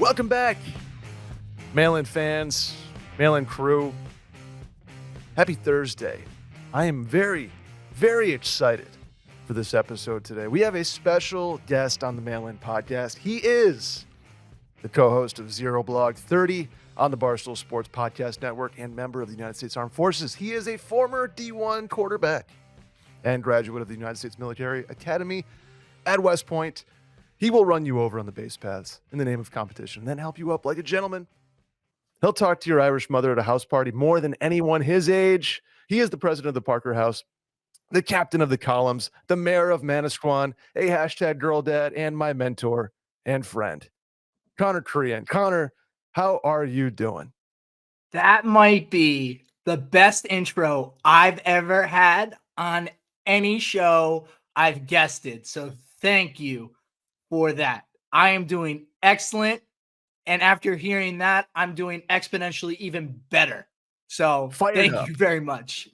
Welcome back, Mail-In fans, Mail-In crew. Happy Thursday. I am very, very excited for this episode today. We have a special guest on the Mail-In podcast. He is the co-host of Zero Blog 30 on the Barstool Sports Podcast Network and member of the United States Armed Forces. He is a former D1 quarterback and graduate of the United States Military Academy at West Point. He will run you over on the base paths in the name of competition, then help you up like a gentleman. He'll talk to your Irish mother at a house party more than anyone his age. He is the president of the Parker House, the captain of the columns, the mayor of Manasquan, a hashtag girl dad, and my mentor and friend, Connor Crehan. Connor, how are you doing? That might be the best intro I've ever had on any show I've guested. So thank you for that. I am doing excellent. And after hearing that, I'm doing exponentially even better. So thank you very much.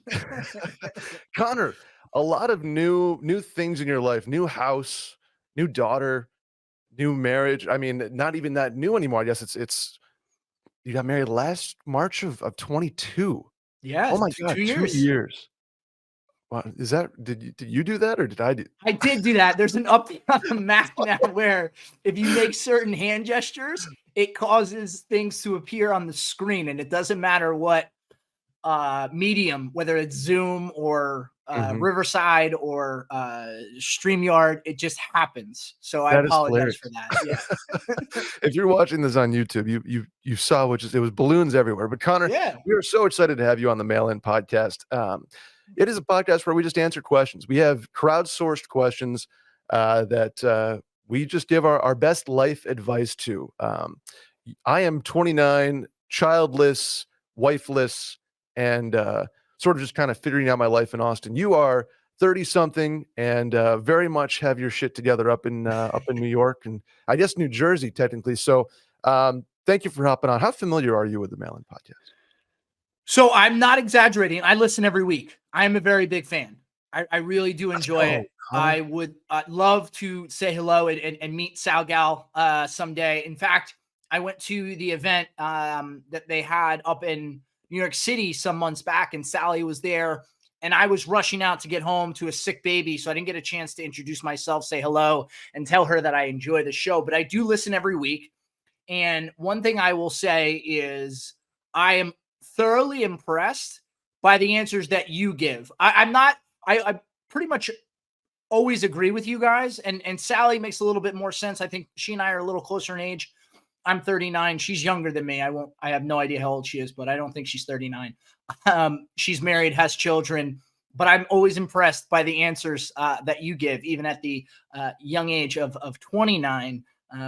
Connor, a lot of new things in your life, new house, new daughter, new marriage. I mean, not even that new anymore. I guess it's you got married last March of 22. Yeah. Oh my God, 2 years. 2 years. Wow, is that did you do that or did I do? I did do that. There's an update on the map now where if you make certain hand gestures, it causes things to appear on the screen, and it doesn't matter what medium, whether it's Zoom or Riverside or StreamYard, it just happens. So I apologize for that. Yeah. If you're watching this on YouTube, you saw it was balloons everywhere. But Connor, we are so excited to have you on the Mail-In podcast. It is a podcast where we just answer questions. We have crowdsourced questions that we just give our best life advice to. I am 29, childless, wifeless, and sort of just kind of figuring out my life in Austin. You are 30-something and very much have your shit together up in New York and I guess New Jersey technically. So thank you for hopping on. How familiar are you with the Mail-In podcast? So I'm not exaggerating. I listen every week. I am a very big fan. I really do enjoy it. I would love to say hello and meet Sal Gal someday. In fact, I went to the event that they had up in New York City some months back, and Sally was there, and I was rushing out to get home to a sick baby, so I didn't get a chance to introduce myself, say hello, and tell her that I enjoy the show. But I do listen every week, and one thing I will say is I am thoroughly impressed by the answers that you give. I pretty much always agree with you guys, and Sally makes a little bit more sense. I think she and I are a little closer in age. I'm 39. She's younger than me. I have no idea how old she is, but I don't think she's 39. She's married, has children, but I'm always impressed by the answers that you give, even at the young age of 29.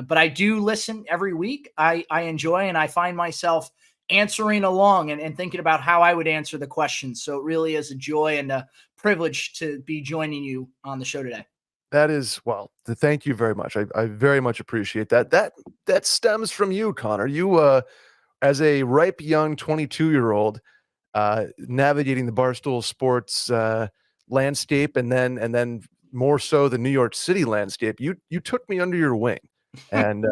But I do listen every week. I enjoy, and I find myself answering along and thinking about how I would answer the questions. So it really is a joy and a privilege to be joining you on the show today. That is, well, thank you very much. I very much appreciate that. That stems from you, Connor. You, as a ripe young 22-year-old, navigating the Barstool Sports landscape, and then more so the New York City landscape. You took me under your wing, and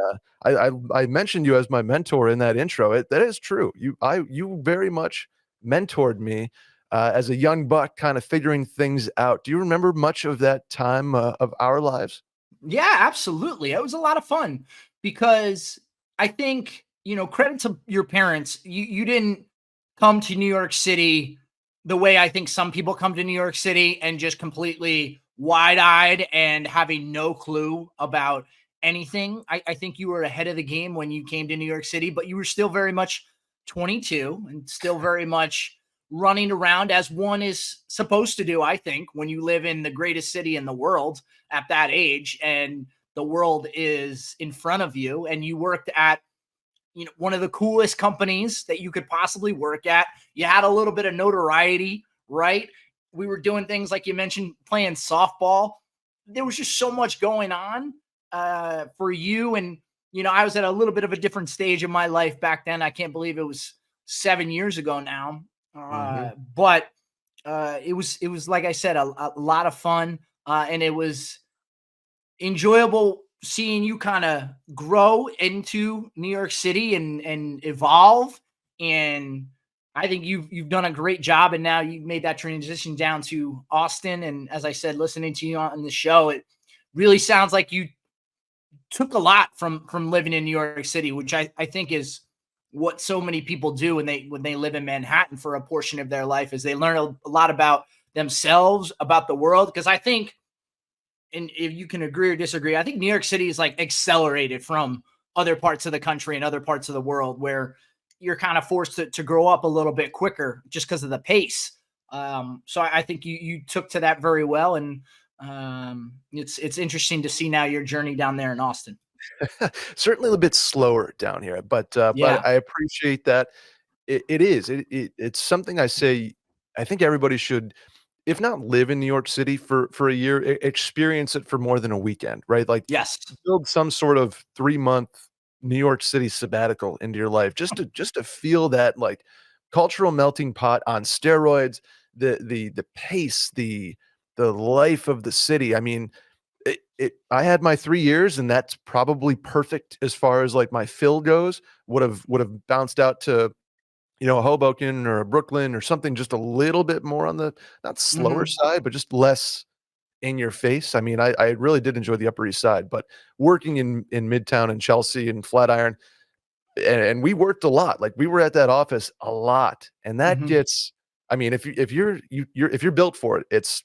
I mentioned you as my mentor in that intro. That is true. You very much mentored me. As a young buck kind of figuring things out. Do you remember much of that time of our lives? Yeah, absolutely. It was a lot of fun because I think, credit to your parents. You didn't come to New York City the way I think some people come to New York City and just completely wide-eyed and having no clue about anything. I think you were ahead of the game when you came to New York City, but you were still very much 22 and still very much running around as one is supposed to do, I think, when you live in the greatest city in the world at that age and the world is in front of you, and you worked at one of the coolest companies that you could possibly work at. You had a little bit of notoriety, right? We were doing things like you mentioned, playing softball. There was just so much going on for you. And, I was at a little bit of a different stage in my life back then. I can't believe it was 7 years ago now. But it was, like I said, a lot of fun. And it was enjoyable seeing you kind of grow into New York City and evolve. And I think you've done a great job. And now you've made that transition down to Austin. And as I said, listening to you on the show, it really sounds like you took a lot from living in New York City, which I think is what so many people do when they live in Manhattan for a portion of their life, is they learn a lot about themselves, about the world. Because I think, and if you can agree or disagree, I think New York City is like accelerated from other parts of the country and other parts of the world, where you're kind of forced to grow up a little bit quicker just because of the pace. So I think you took to that very well. And it's interesting to see now your journey down there in Austin. Certainly a bit slower down here, but Yeah. I appreciate that. It's something I say. I think everybody should, if not live in New York City for a year, experience it for more than a weekend, right? Like, Yes. build some sort of 3-month New York City sabbatical into your life, just to feel that, like, cultural melting pot on steroids, the pace, the life of the city. I mean, I had my 3 years, and that's probably perfect as far as, like, my fill goes. Would have bounced out to, a Hoboken or a Brooklyn or something just a little bit more on the, not slower Hmm. side, but just less in your face. I mean, I really did enjoy the Upper East Side, but working in Midtown and Chelsea and Flatiron, and we worked a lot. Like, we were at that office a lot, and that Hmm. gets, I mean, if you're built for it, it's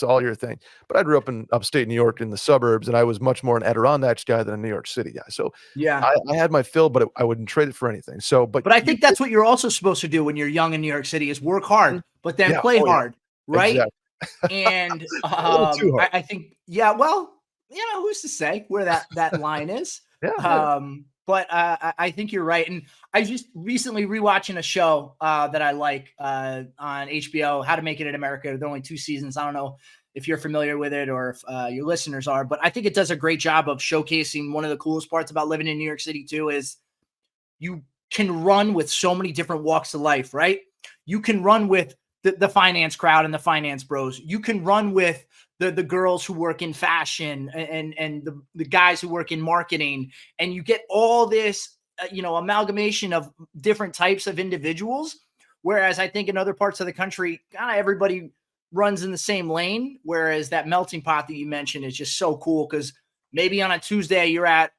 all your thing. But I grew up in upstate New York in the suburbs, and I was much more an Adirondacks guy than a New York City guy. So Yeah. I had my fill, but I wouldn't trade it for anything. So, but But I you think did. that's what you're also supposed to do when you're young in New York City, is work hard, Mhm. but then Yeah. play Oh, yeah. hard. Right. Exactly. And A little too hard. I think, yeah, well, who's to say where that line is? Yeah, yeah. But I think you're right. And I just recently rewatching a show that I like on HBO, How to Make It in America. There are only 2 seasons. I don't know if you're familiar with it or if your listeners are, but I think it does a great job of showcasing one of the coolest parts about living in New York City too, is you can run with so many different walks of life, right? You can run with the finance crowd and the finance bros. You can run with the girls who work in fashion and the guys who work in marketing. And you get all this, amalgamation of different types of individuals. Whereas I think in other parts of the country, kind of everybody runs in the same lane. Whereas that melting pot that you mentioned is just so cool, because maybe on a Tuesday you're at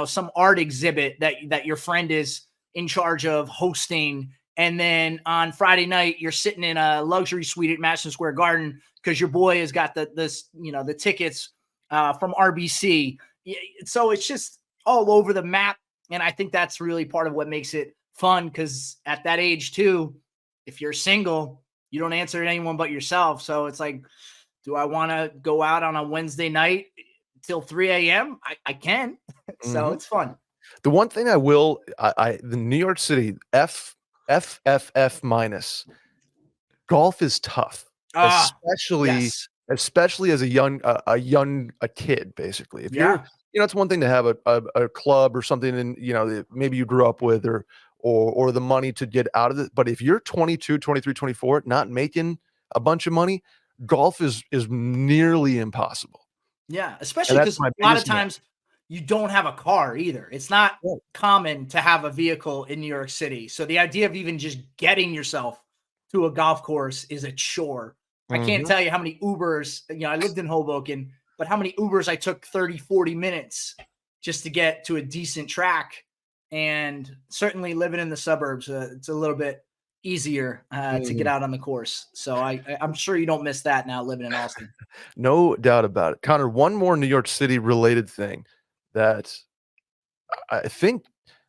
some art exhibit that your friend is in charge of hosting, and then on Friday night you're sitting in a luxury suite at Madison Square Garden because your boy has got the tickets from RBC. So it's just all over the map, and I think that's really part of what makes it fun. Because at that age too, if you're single, you don't answer to anyone but yourself. So it's like, do I want to go out on a Wednesday night till 3 a.m.? I can. So Mhm. it's fun. The one thing I will, the New York City F minus, golf is tough, Ah, especially yes. especially as a kid, basically. If you're, Yeah. it's one thing to have a club or something, and, that maybe you grew up with, or the money to get out of it. But if you're 22, 23, 24, not making a bunch of money, golf is nearly impossible. Yeah. And Especially that's because my a lot of biggest no. times you don't have a car either. It's not Right. common to have a vehicle in New York City. So the idea of even just getting yourself to a golf course is a chore. I can't Mhm. tell you how many Ubers, I lived in Hoboken, but how many Ubers I took 30, 40 minutes just to get to a decent track. And certainly living in the suburbs, it's a little bit easier to get Mhm. out on the course. So I'm sure you don't miss that now living in Austin. No doubt about it. Connor, one more New York City related thing that I think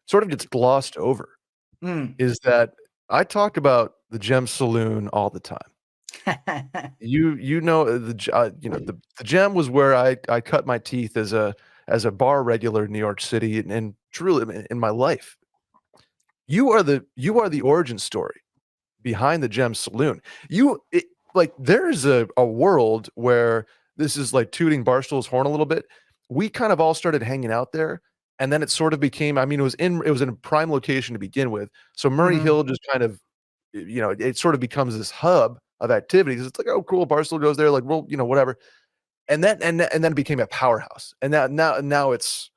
sort of gets glossed over Mm. is that I talk about the Gem Saloon all the time. You know the Gem was where I cut my teeth as a bar regular in New York City, and truly in my life. You are the origin story behind the Gem Saloon. Like, there's a world where this is like tooting Barstool's horn a little bit. We kind of all started hanging out there, and then it sort of became, I mean, it was in a prime location to begin with. So Murray Mhm. Hill just kind of, it sort of becomes this hub of activities. It's like, oh, cool, Barstool goes there, like, well, whatever. and then it became a powerhouse. And now it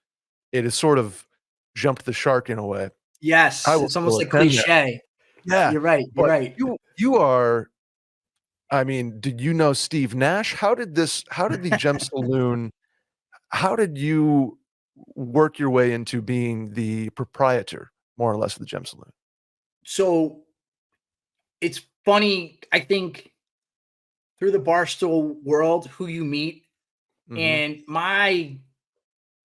has sort of jumped the shark in a way. I Yes, will it's still almost like attend there. cliche. Yeah, You're right. You're but right. you are. I mean, did you know Steve Nash? How did the Gem Saloon? How did you work your way into being the proprietor, more or less, of the Gem Saloon? So it's funny. I think through the Barstool world, who you meet, Mhm. and my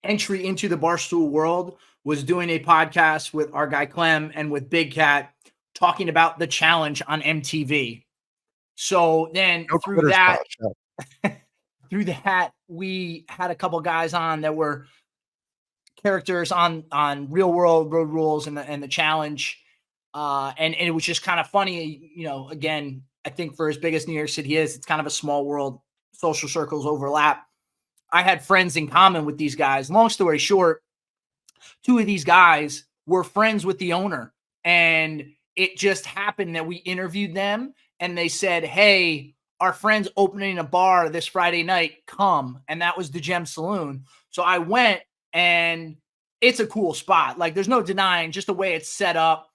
entry into the Barstool world was doing a podcast with our guy Clem and with Big Cat talking about the challenge on MTV. So then No through quitters that, pouch, no. we had a couple guys on that were characters on Real World Road Rules and the challenge. And it was just kind of funny, again, I think for as big as New York City is, it's kind of a small world. Social circles overlap. I had friends in common with these guys. Long story short, two of these guys were friends with the owner. And it just happened that we interviewed them and they said, "Hey, our friend's opening a bar this Friday night. Come." And that was the Gem Saloon. So I went, and it's a cool spot. Like, there's no denying just the way it's set up.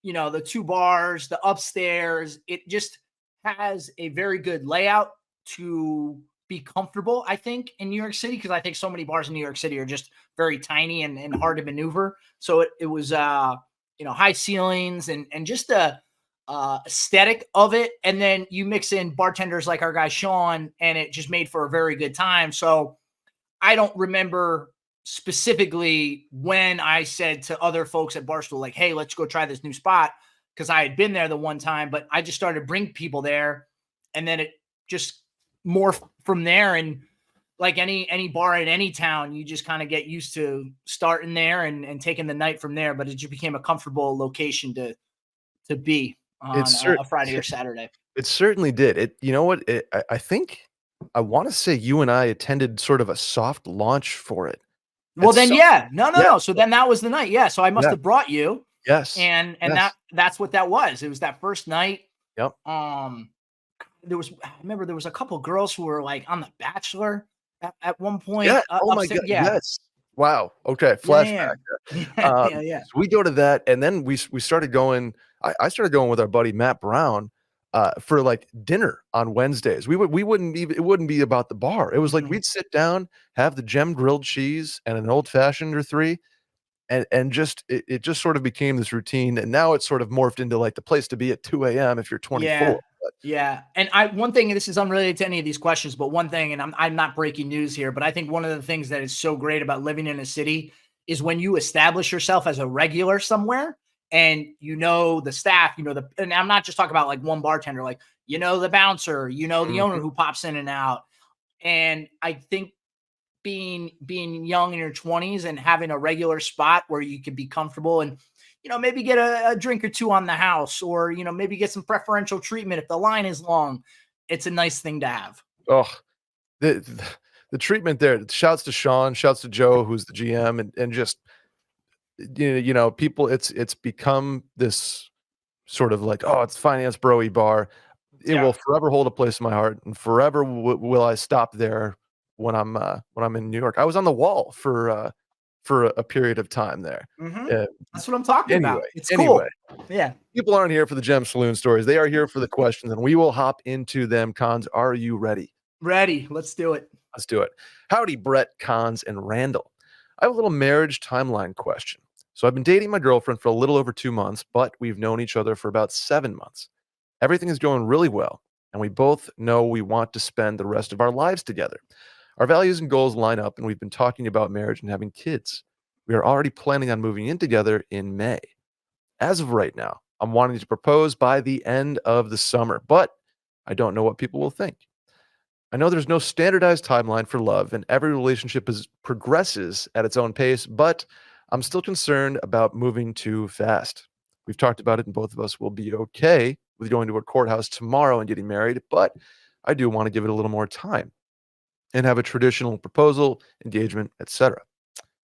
The two bars, the upstairs, it just has a very good layout to be comfortable, I think, in New York City, because I think so many bars in New York City are just very tiny and hard to maneuver. So it was high ceilings and just the aesthetic of it. And then you mix in bartenders like our guy Sean, and it just made for a very good time. So I don't remember specifically when I said to other folks at Barstool, like, "Hey, let's go try this new spot," because I had been there the one time, but I just started to bring people there, and then it just morphed from there. And like any bar in any town, you just kind of get used to starting there and taking the night from there. But it just became a comfortable location to be on It's cer a Friday or Saturday. It certainly did. You know what? I think I wanna say you and I attended sort of a soft launch for it Well, at then, some yeah, no, no, yeah, no. So then that was the night. Yeah, so I must yeah, have brought you, yes, and yes, that's what that was. It was that first night. yep. Um, I remember there was a couple girls who were like on The Bachelor at one point Yeah, oh my upstairs. god, Yeah, yes. Wow, okay, yeah, yeah, flashback. yeah, yeah, yeah, yeah. So we go to that, and then we started going. I started going with our buddy Matt Brown, for, like, dinner on Wednesdays. We wouldn't even it wouldn't be about the bar. It was like Mhm. we'd sit down, have the Gem grilled cheese and an old fashioned or 3, and just it just sort of became this routine, and now it's sort of morphed into, like, the place to be at 2 AM if you're 24, Yeah. but Yeah. And one thing, and this is unrelated to any of these questions, but one thing, and I'm not breaking news here, but I think one of the things that is so great about living in a city is when you establish yourself as a regular somewhere, and the staff, and I'm not just talking about like one bartender, like the bouncer, the owner Mhm. who pops in and out. And I think being young in your 20s and having a regular spot where you can be comfortable and maybe get a drink or two on the house, or maybe get some preferential treatment if the line is long, it's a nice thing to have. Ugh, the the treatment there, shouts to Sean, shouts to Joe, who's the GM, and just, people it's become this sort of like, "Oh, it's finance bro-y bar." It Yeah. will forever hold a place in my heart, and forever will I stop there when I'm in New York. I was on the wall for a period of time there. Hmm. Uh, That's what I'm talking anyway about. It's anyway, cool. Yeah. people aren't here for the Gem Saloon stories. They are here for the questions, and we will hop into them. Cons, are you ready? Ready. Let's do it. Let's do it. Howdy, Brett, Cons, and Randall. I have a little marriage timeline question. So I've been dating my girlfriend for a little over 2 months, but we've known each other for about 7 months. Everything is going really well, and we both know we want to spend the rest of our lives together. Our values and goals line up, and we've been talking about marriage and having kids. We are already planning on moving in together in May. As of right now, I'm wanting to propose by the end of the summer, but I don't know what people will think. I know there's no standardized timeline for love, and every relationship progresses at its own pace, but I'm still concerned about moving too fast. We've talked about it, and both of us will be okay with going to a courthouse tomorrow and getting married, but I do want to give it a little more time and have a traditional proposal, engagement, etc.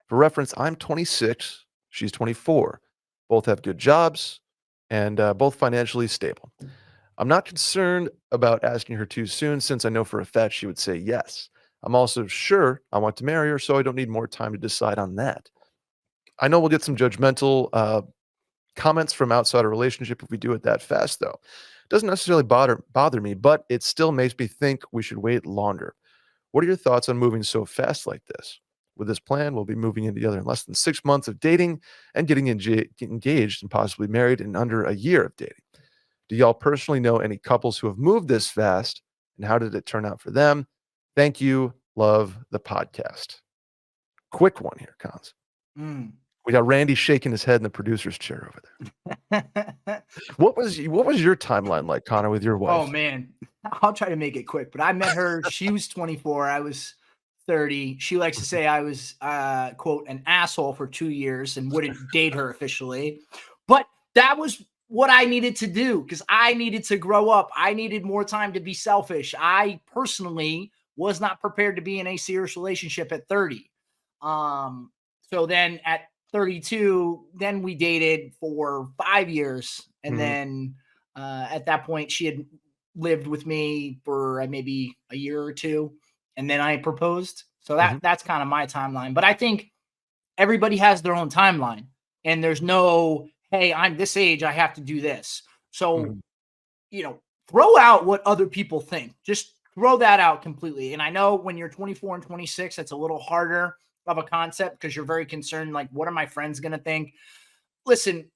For reference, I'm 26, she's 24. Both have good jobs and both financially stable. I'm not concerned about asking her too soon since I know for a fact she would say yes. I'm also sure I want to marry her, so I don't need more time to decide on that. I know we'll get some judgmental comments from outside a relationship if we do it that fast, though. It doesn't necessarily bother me, but it still makes me think we should wait longer. What are your thoughts on moving so fast like this? With this plan, we'll be moving in together in less than 6 months of dating and getting engaged and possibly married in under a year of dating. Do y'all personally know any couples who have moved this fast, and how did it turn out for them? Thank you. Love the podcast. Quick one here, Cons. We got Randy shaking his head in the producer's chair over there. What was your timeline like, Connor, with your wife? Oh man, I'll try to make it quick. But I met her. She was 24. I was 30. She likes to say I was quote an asshole for 2 years and wouldn't date her officially. But that was what I needed to do because I needed to grow up. I needed more time to be selfish. I personally was not prepared to be in a serious relationship at 30. So then at 32, then we dated for 5 years. And then at that point, she had lived with me for maybe a year or two. And then I proposed. So that's kind of my timeline. But I think everybody has their own timeline. And there's no, hey, I'm this age, I have to do this. So, throw out what other people think. Just throw that out completely. And I know when you're 24 and 26, it's a little harder of a concept because you're very concerned, like, what are my friends going to think? Listen,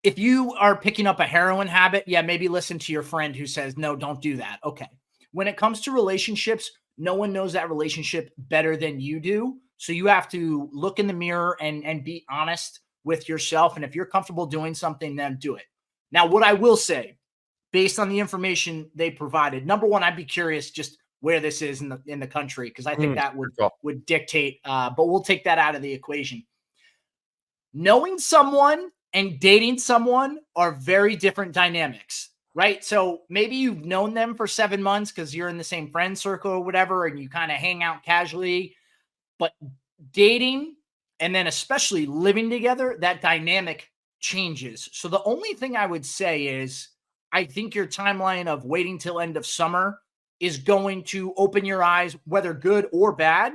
if you are picking up a heroin habit, yeah, maybe listen to your friend who says, no, don't do that. Okay. When it comes to relationships, no one knows that relationship better than you do. So you have to look in the mirror and be honest with yourself. And if you're comfortable doing something, then do it. Now, what I will say, based on the information they provided, number one, I'd be curious just where this is in the country, because I think that would dictate, but we'll take that out of the equation. Knowing someone and dating someone are very different dynamics, right? So maybe you've known them for 7 months because you're in the same friend circle or whatever, and you kind of hang out casually, but dating and then especially living together, that dynamic changes. So the only thing I would say is I think your timeline of waiting till end of summer is going to open your eyes, whether good or bad,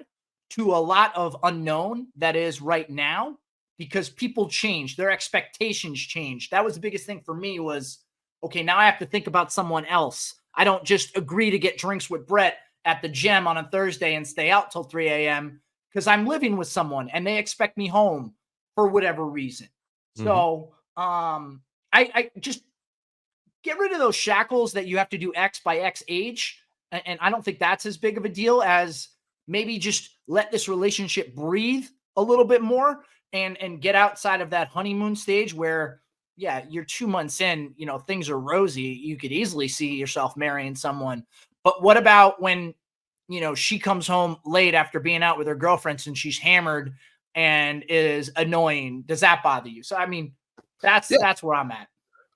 to a lot of unknown that is right now, because people change, their expectations change. That was the biggest thing for me was, okay, now I have to think about someone else. I don't just agree to get drinks with Brett at the gym on a Thursday and stay out till 3 a.m. because I'm living with someone and they expect me home for whatever reason. So I just get rid of those shackles that you have to do X by X age. And I don't think that's as big of a deal as maybe just let this relationship breathe a little bit more and get outside of that honeymoon stage where, yeah, you're 2 months in, things are rosy. You could easily see yourself marrying someone. But what about when, she comes home late after being out with her girlfriends and she's hammered and is annoying? Does that bother you? So, I mean, that's where I'm at.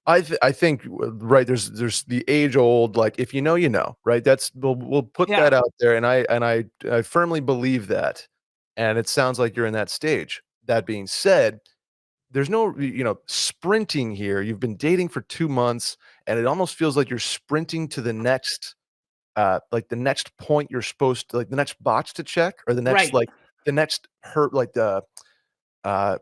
I think right. There's the age old, like, if you know, right. That's we'll put that out there. And I firmly believe that. And it sounds like you're in that stage. That being said, there's no, sprinting here. You've been dating for 2 months and it almost feels like you're sprinting to the next, like the next point you're supposed to, like the next box to check, or the next, like the next like the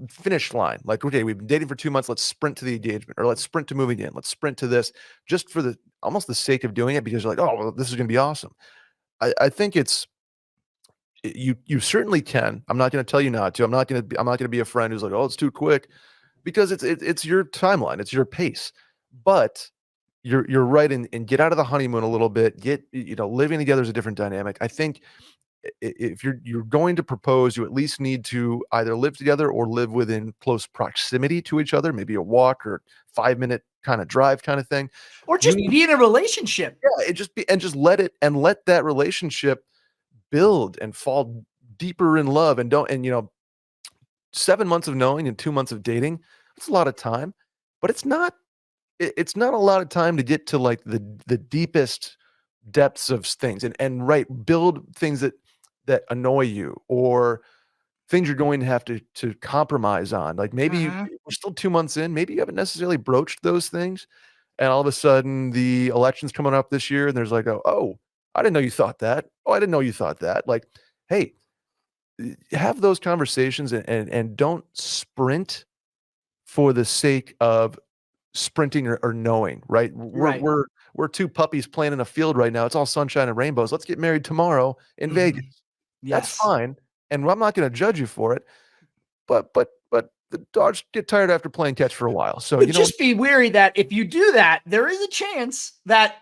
finish line. Like, okay, we've been dating for 2 months. Let's sprint to the engagement, or let's sprint to moving in. Let's sprint to this, just for the almost the sake of doing it, because you're like, oh, well, this is going to be awesome. I think you certainly can. I'm not going to tell you not to. I'm not going to be a friend who's like, oh, it's too quick, because it's your timeline, it's your pace. But you're right, and get out of the honeymoon a little bit. Get, living together is a different dynamic. I think if you're going to propose, you at least need to either live together or live within close proximity to each other, maybe a walk or 5-minute kind of drive kind of thing, or just be in a relationship. Yeah, just let that relationship build and fall deeper in love. And 7 months of knowing and 2 months of dating, it's a lot of time, but it's not a lot of time to get to like the deepest depths of things, and build things that annoy you, or things you're going to have to compromise on. Like, maybe we're still 2 months in, maybe you haven't necessarily broached those things, and all of a sudden the election's coming up this year and there's like, oh, I didn't know you thought that. Oh, I didn't know you thought that. Like, hey, have those conversations and don't sprint for the sake of sprinting or knowing, right? Right. We're two puppies playing in a field right now. It's all sunshine and rainbows. Let's get married tomorrow in Vegas. That's Yes. fine. And I'm not going to judge you for it. But the dogs get tired after playing catch for a while. So, But just be wary that if you do that, there is a chance that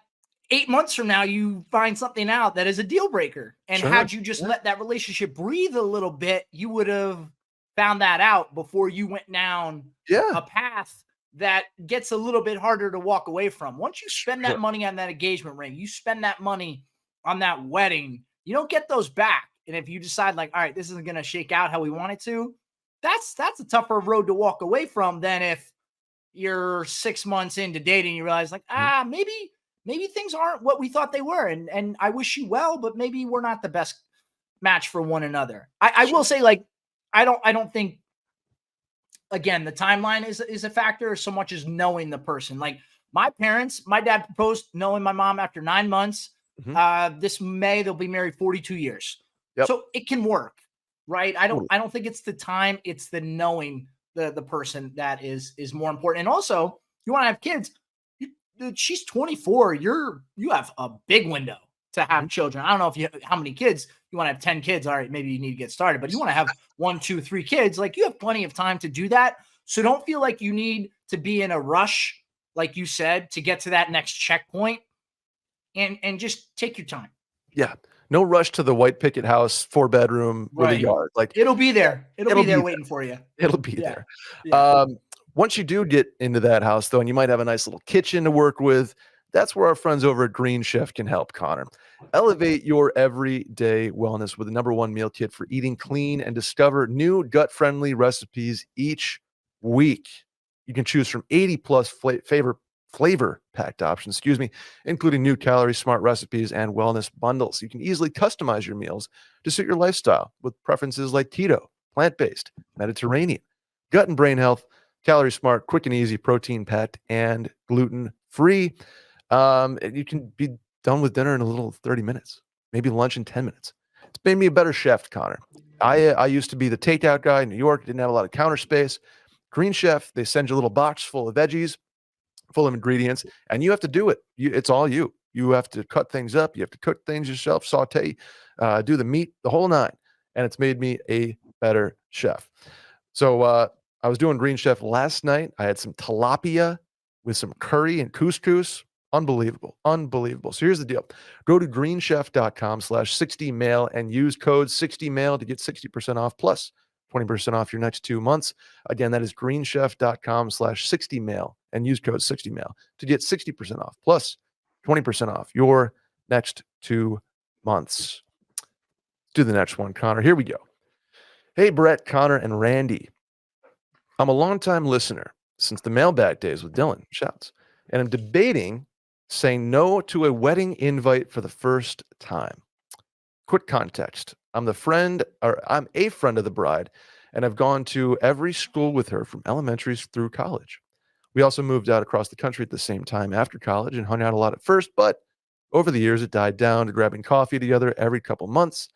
8 months from now you find something out that is a deal breaker. And had you just let that relationship breathe a little bit, you would have found that out before you went down a path that gets a little bit harder to walk away from. Once you spend that money on that engagement ring, you spend that money on that wedding, you don't get those back. And if you decide like, all right, this isn't going to shake out how we want it to, that's a tougher road to walk away from than if you're 6 months into dating, you realize like, maybe things aren't what we thought they were. And I wish you well, but maybe we're not the best match for one another. I will say, like, I don't think, again, the timeline is a factor so much as knowing the person. Like my dad proposed knowing my mom after 9 months. This May, they'll be married 42 years. So it can work, right? I don't think it's the time, it's the knowing the person that is more important. And also, you want to have kids. She's 24. You have a big window to have children. I don't know how many kids you want to have. 10 kids. All right, maybe you need to get started, but you want to have 1, 2, 3 kids. Like you have plenty of time to do that. So don't feel like you need to be in a rush, like you said, to get to that next checkpoint, and just take your time. Yeah. No rush to the white picket house, 4-bedroom with a yard. Like it'll be there. It'll be there waiting for you. It'll be there. Yeah. Once you do get into that house, though, and you might have a nice little kitchen to work with, that's where our friends over at Green Chef can help, Connor. Elevate your everyday wellness with the #1 meal kit for eating clean and discover new gut-friendly recipes each week. You can choose from 80-plus flavor-packed options, including new calorie smart recipes and wellness bundles. You can easily customize your meals to suit your lifestyle with preferences like keto, plant-based, Mediterranean, gut and brain health, calorie smart, quick and easy, protein packed, and gluten-free. You can be done with dinner in a little 30 minutes, maybe lunch in 10 minutes. It's made me a better chef, Connor. I used to be the takeout guy in New York, didn't have a lot of counter space. Green Chef, they send you a little box full of veggies, full of ingredients, and you have to do it. It's all you. You have to cut things up. You have to cook things yourself, saute, do the meat, the whole nine. And it's made me a better chef. So I was doing Green Chef last night. I had some tilapia with some curry and couscous. Unbelievable. So here's the deal. Go to greenchef.com/60mail and use code 60mail to get 60% off plus 20% off your next 2 months. Again, that is greenchef.com/60mail and use code 60mail to get 60% off plus 20% off your next 2 months. Let's do the next one, Connor. Here we go. Hey, Brett, Connor, and Randy. I'm a longtime listener since the mailbag days with Dylan. Shouts. And I'm debating saying no to a wedding invite for the first time. Quick context. I'm a friend of the bride, and I've gone to every school with her from elementary through college. We also moved out across the country at the same time after college and hung out a lot at first, but over the years it died down to grabbing coffee together every couple months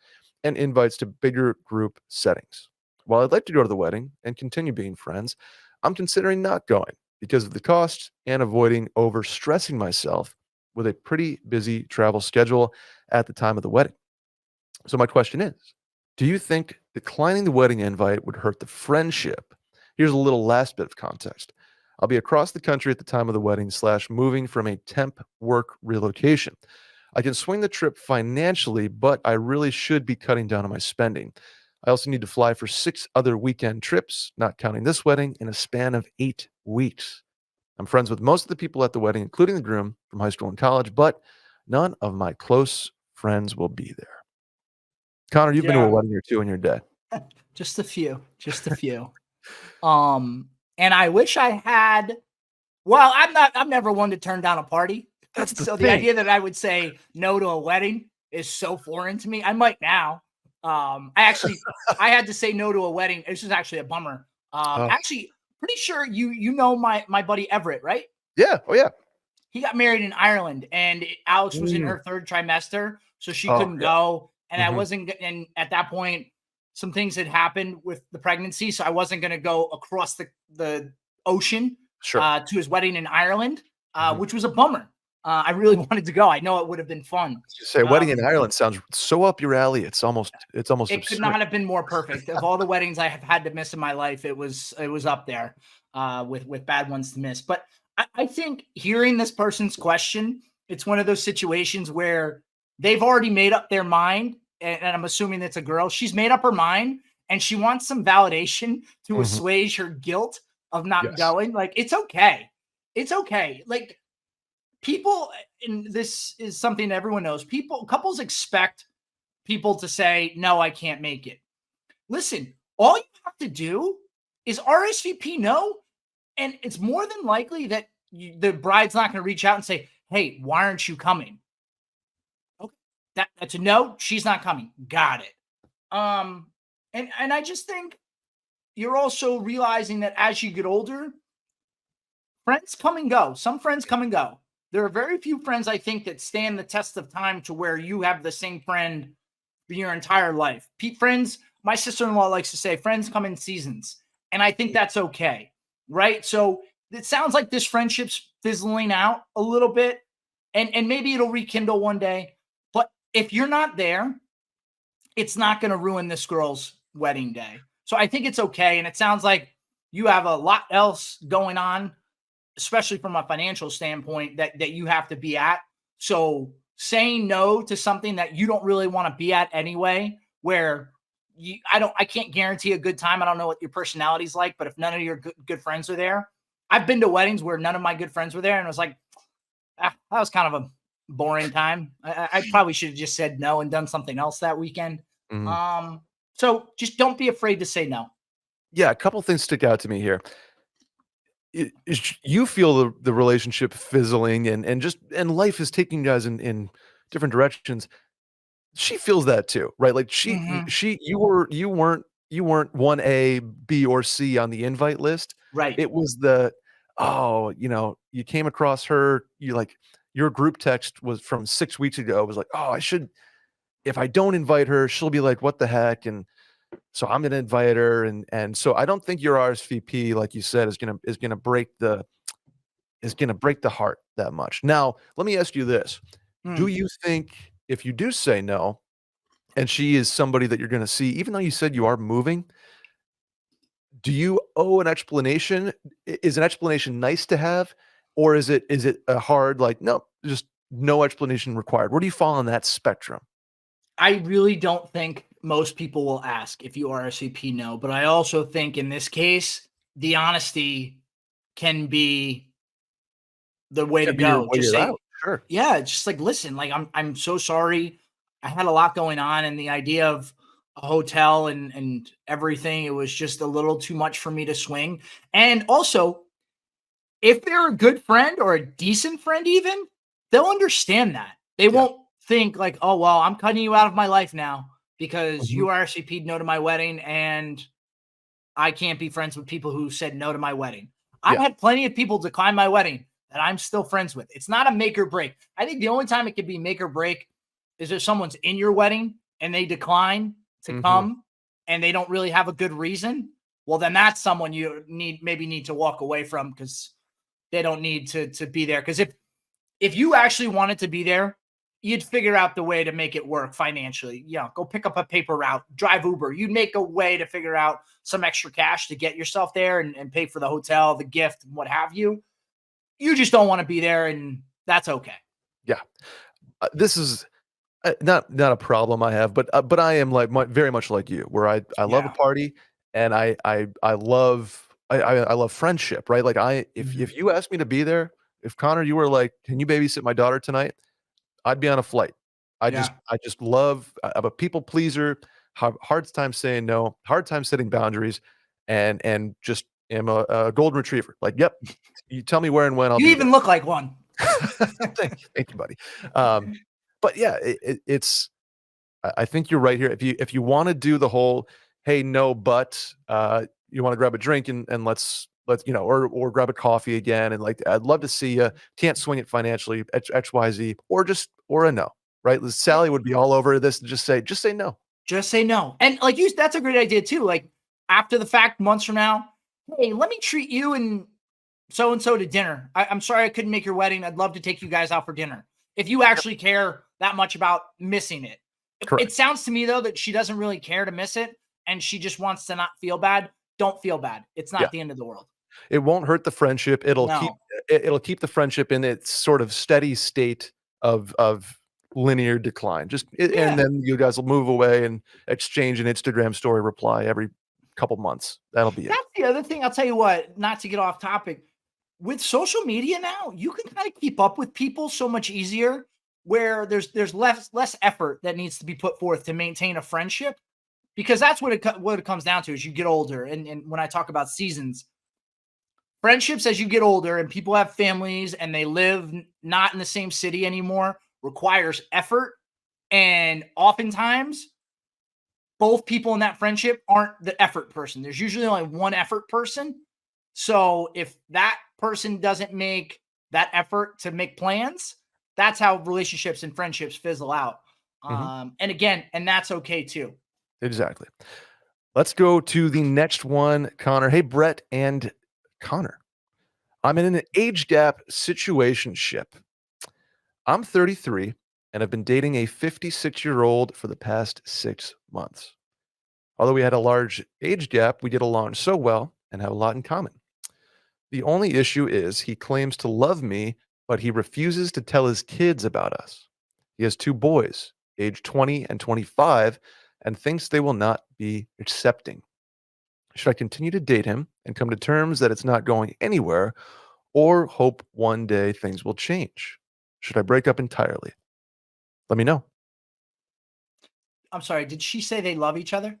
and invites to bigger group settings. While I'd like to go to the wedding and continue being friends, I'm considering not going because of the cost and avoiding overstressing myself with a pretty busy travel schedule at the time of the wedding. So my question is, do you think declining the wedding invite would hurt the friendship? Here's a little last bit of context. I'll be across the country at the time of the wedding / moving from a temp work relocation. I can swing the trip financially, but I really should be cutting down on my spending. I also need to fly for 6 other weekend trips, not counting this wedding, in a span of 8 weeks. I'm friends with most of the people at the wedding, including the groom from high school and college, but none of my close friends will be there. Connor, you've been to a wedding or two in your day. Just a few. And I wish I had. Well, I'm never one to turn down a party. That's the so thing. The idea that I would say no to a wedding is so foreign to me. I might now. I had to say no to a wedding. This is actually a bummer. Actually, pretty sure you know my buddy Everett, right? Yeah. Oh yeah. He got married in Ireland, and Alex was in her 3rd trimester. so she couldn't go. And I Mm-hmm. wasn't, and at that point, some things had happened with the pregnancy, so I wasn't going to go across the ocean Sure. to his wedding in Ireland, Mhm. which was a bummer. I really wanted to go. I know it would have been fun. You say wedding in Um, Ireland sounds so up your alley. It's almost it could absurd. not have been more perfect. Of all the weddings I have had to miss in my life, it was up there with bad ones to miss. But I think hearing this person's question, it's one of those situations where they've already made up their mind, and I'm assuming it's a girl. She's made up her mind, and she wants some validation to Mhm. assuage her guilt of not Yes. going. Like, it's okay. It's okay. Like, people, and this is something everyone knows. Couples expect people to say, no, I can't make it. Listen, all you have to do is RSVP no. And it's more than likely that the bride's not going to reach out and say, hey, why aren't you coming? Okay. That's a no. She's not coming. Got it. And I just think you're also realizing that as you get older, friends come and go. Some friends come and go. There are very few friends, I think, that stand the test of time to where you have the same friend for your entire life. Friends, my sister-in-law likes to say, friends come in seasons. And I think that's okay, right? So it sounds like this friendship's fizzling out a little bit, and maybe it'll rekindle one day. But if you're not there, it's not going to ruin this girl's wedding day. So I think it's okay. And it sounds like you have a lot else going on, especially from a financial standpoint, that you have to be at. So saying no to something that you don't really want to be at anyway, where I can't guarantee a good time. I don't know what your personality's like, but if none of your good friends are there, I've been to weddings where none of my good friends were there, and it was like, that was kind of a boring time. I probably should have just said no and done something else that weekend. Mhm. So just don't be afraid to say no. Yeah, a couple things stick out to me here. You feel the relationship fizzling and life is taking you guys in different directions. She feels that too, right? Like Mhm. you weren't 1A, B, or C on the invite list. Right. It was you came across her, your group text was from 6 weeks ago. It was like, "Oh, if I don't invite her, she'll be like, what the heck?" And so I'm gonna invite her, and so I don't think your RSVP, like you said, is gonna break the heart that much. Now, let me ask you this: do Mm. you think if you do say no, and she is somebody that you're gonna see, even though you said you are moving, do you owe an explanation? Is an explanation nice to have, or is it a hard like no, just no explanation required? Where do you fall on that spectrum? I really don't think most people will ask if you RSVP no, but I also think in this case, the honesty can be the way to Can be your go. way Just say, out. Sure. yeah, just like, listen, like, I'm so sorry. I had a lot going on, and the idea of a hotel and everything, it was just a little too much for me to swing. And also, if they're a good friend or a decent friend even, they'll understand that. They Yeah. won't think like, "Oh, well, I'm cutting you out of my life now because Mhm. you RSVP'd no to my wedding, and I can't be friends with people who said no to my wedding." I've Yeah. had plenty of people decline my wedding that I'm still friends with. It's not a make or break. I think the only time it could be make or break is if someone's in your wedding and they decline to Mhm. come and they don't really have a good reason. Well, then that's someone you need to walk away from because they don't need to be there. Because if you actually wanted to be there, you'd figure out the way to make it work financially. Go pick up a paper route, drive Uber. You'd make a way to figure out some extra cash to get yourself there and pay for the hotel, the gift, and what have you. You just don't want to be there, and that's okay. Yeah. This is not a problem I have, but I am like very much like you, where I love a Yeah. party, and I love friendship, right? Like Mhm. if you asked me to be there, if Connor, you were like, "Can you babysit my daughter tonight?" I'd be on a flight. Yeah. I just love. I'm a people pleaser. Have hard time saying no. Hard time setting boundaries, and just am a golden retriever. Like, yep, you tell me where and when I'll You be there. even look like one. Thank you, buddy. Um, but yeah, it's. I think you're right here. If you want to do the whole, hey, no, but you want to grab a drink and let's or grab a coffee again and like I'd love to see you. Can't swing it financially, XYZ, or a no, right? Sally would be all over this and just say no. Just say no. And like that's a great idea too. Like after the fact, months from now, hey, let me treat you and so to dinner. I'm sorry I couldn't make your wedding. I'd love to take you guys out for dinner. If you actually care that much about missing it. It sounds to me though that she doesn't really care to miss it and she just wants to not feel bad. Don't feel bad. It's not the end of the world. It won't hurt the friendship. It'll keep the friendship in its sort of steady state of linear decline. And then you guys will move away and exchange an Instagram story reply every couple months. That'll be it. That's the other thing. I'll tell you what, not to get off topic. With social media now, you can kind of keep up with people so much easier where there's less effort that needs to be put forth to maintain a friendship, because that's what it comes down to as you get older. And when I talk about seasons, friendships as you get older and people have families and they live not in the same city anymore requires effort. And oftentimes both people in that friendship aren't the effort person. There's usually only one effort person. So if that person doesn't make that effort to make plans, that's how relationships and friendships fizzle out. And that's okay too. Exactly. Let's go to the next one, Connor. Hey, Brett and Connor. I'm in an age gap situationship. I'm 33 and have been dating a 56-year-old for the past 6 months. Although we had a large age gap, we get along so well and have a lot in common. The only issue is he claims to love me, but he refuses to tell his kids about us. He has 2 boys, age 20 and 25, and thinks they will not be accepting. Should I continue to date him and come to terms that it's not going anywhere, or hope one day things will change? Should I break up entirely? Let me know. I'm sorry, did she say they love each other?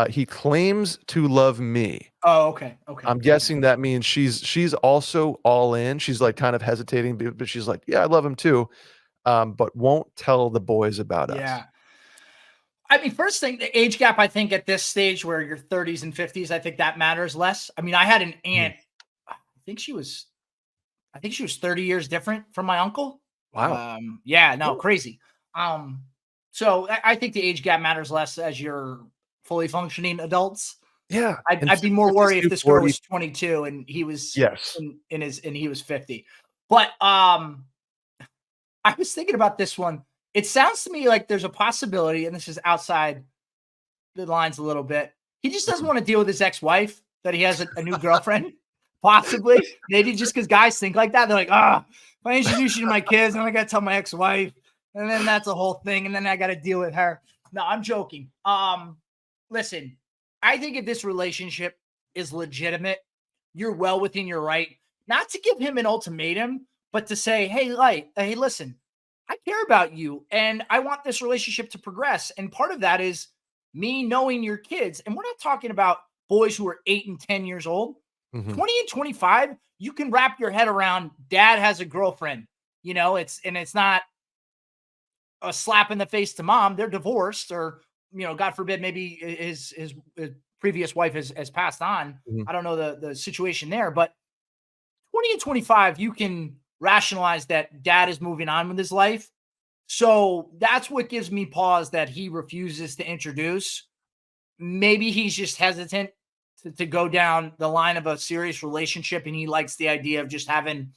He claims to love me. Oh, okay. I'm guessing that means she's also all in. She's like kind of hesitating, but she's like, yeah, I love him too, but won't tell the boys about us. Yeah. I mean, first thing, the age gap, I think at this stage where you're 30s and 50s, I think that matters less. I mean, I had an aunt, I think she was 30 years different from my uncle. Wow. Crazy. So I think the age gap matters less as you're fully functioning adults. Yeah. I'd be more worried if this girl was 22 and he was he was 50. But I was thinking about this one. It sounds to me like there's a possibility, and this is outside the lines a little bit. He just doesn't want to deal with his ex-wife, that he has a new girlfriend. Possibly. Maybe just because guys think like that. They're like, if I introduce you to my kids, then I got to tell my ex-wife. And then that's a whole thing. And then I got to deal with her. No, I'm joking. Listen, I think if this relationship is legitimate, you're well within your right not to give him an ultimatum, but to say, hey, listen, I care about you and I want this relationship to progress. And part of that is me knowing your kids. And we're not talking about boys who are 8 and 10 years old. 20 and 25, you can wrap your head around dad has a girlfriend, it's not a slap in the face to mom. They're divorced, or, God forbid, maybe his previous wife has passed on. I don't know the situation there, but 20 and 25, you can rationalize that dad is moving on with his life. So that's what gives me pause that he refuses to introduce. Maybe he's just hesitant to go down the line of a serious relationship, and he likes the idea of just having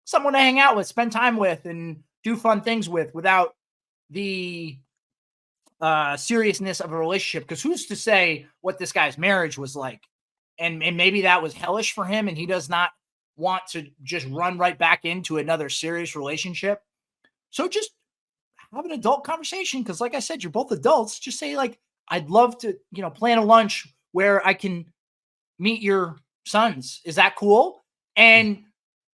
someone to hang out with, spend time with, and do fun things with without the seriousness of a relationship. Because who's to say what this guy's marriage was like? And maybe that was hellish for him, and he does not want to just run right back into another serious relationship. So just have an adult conversation. Because like I said, you're both adults. Just say, like, I'd love to, plan a lunch where I can meet your sons. Is that cool? And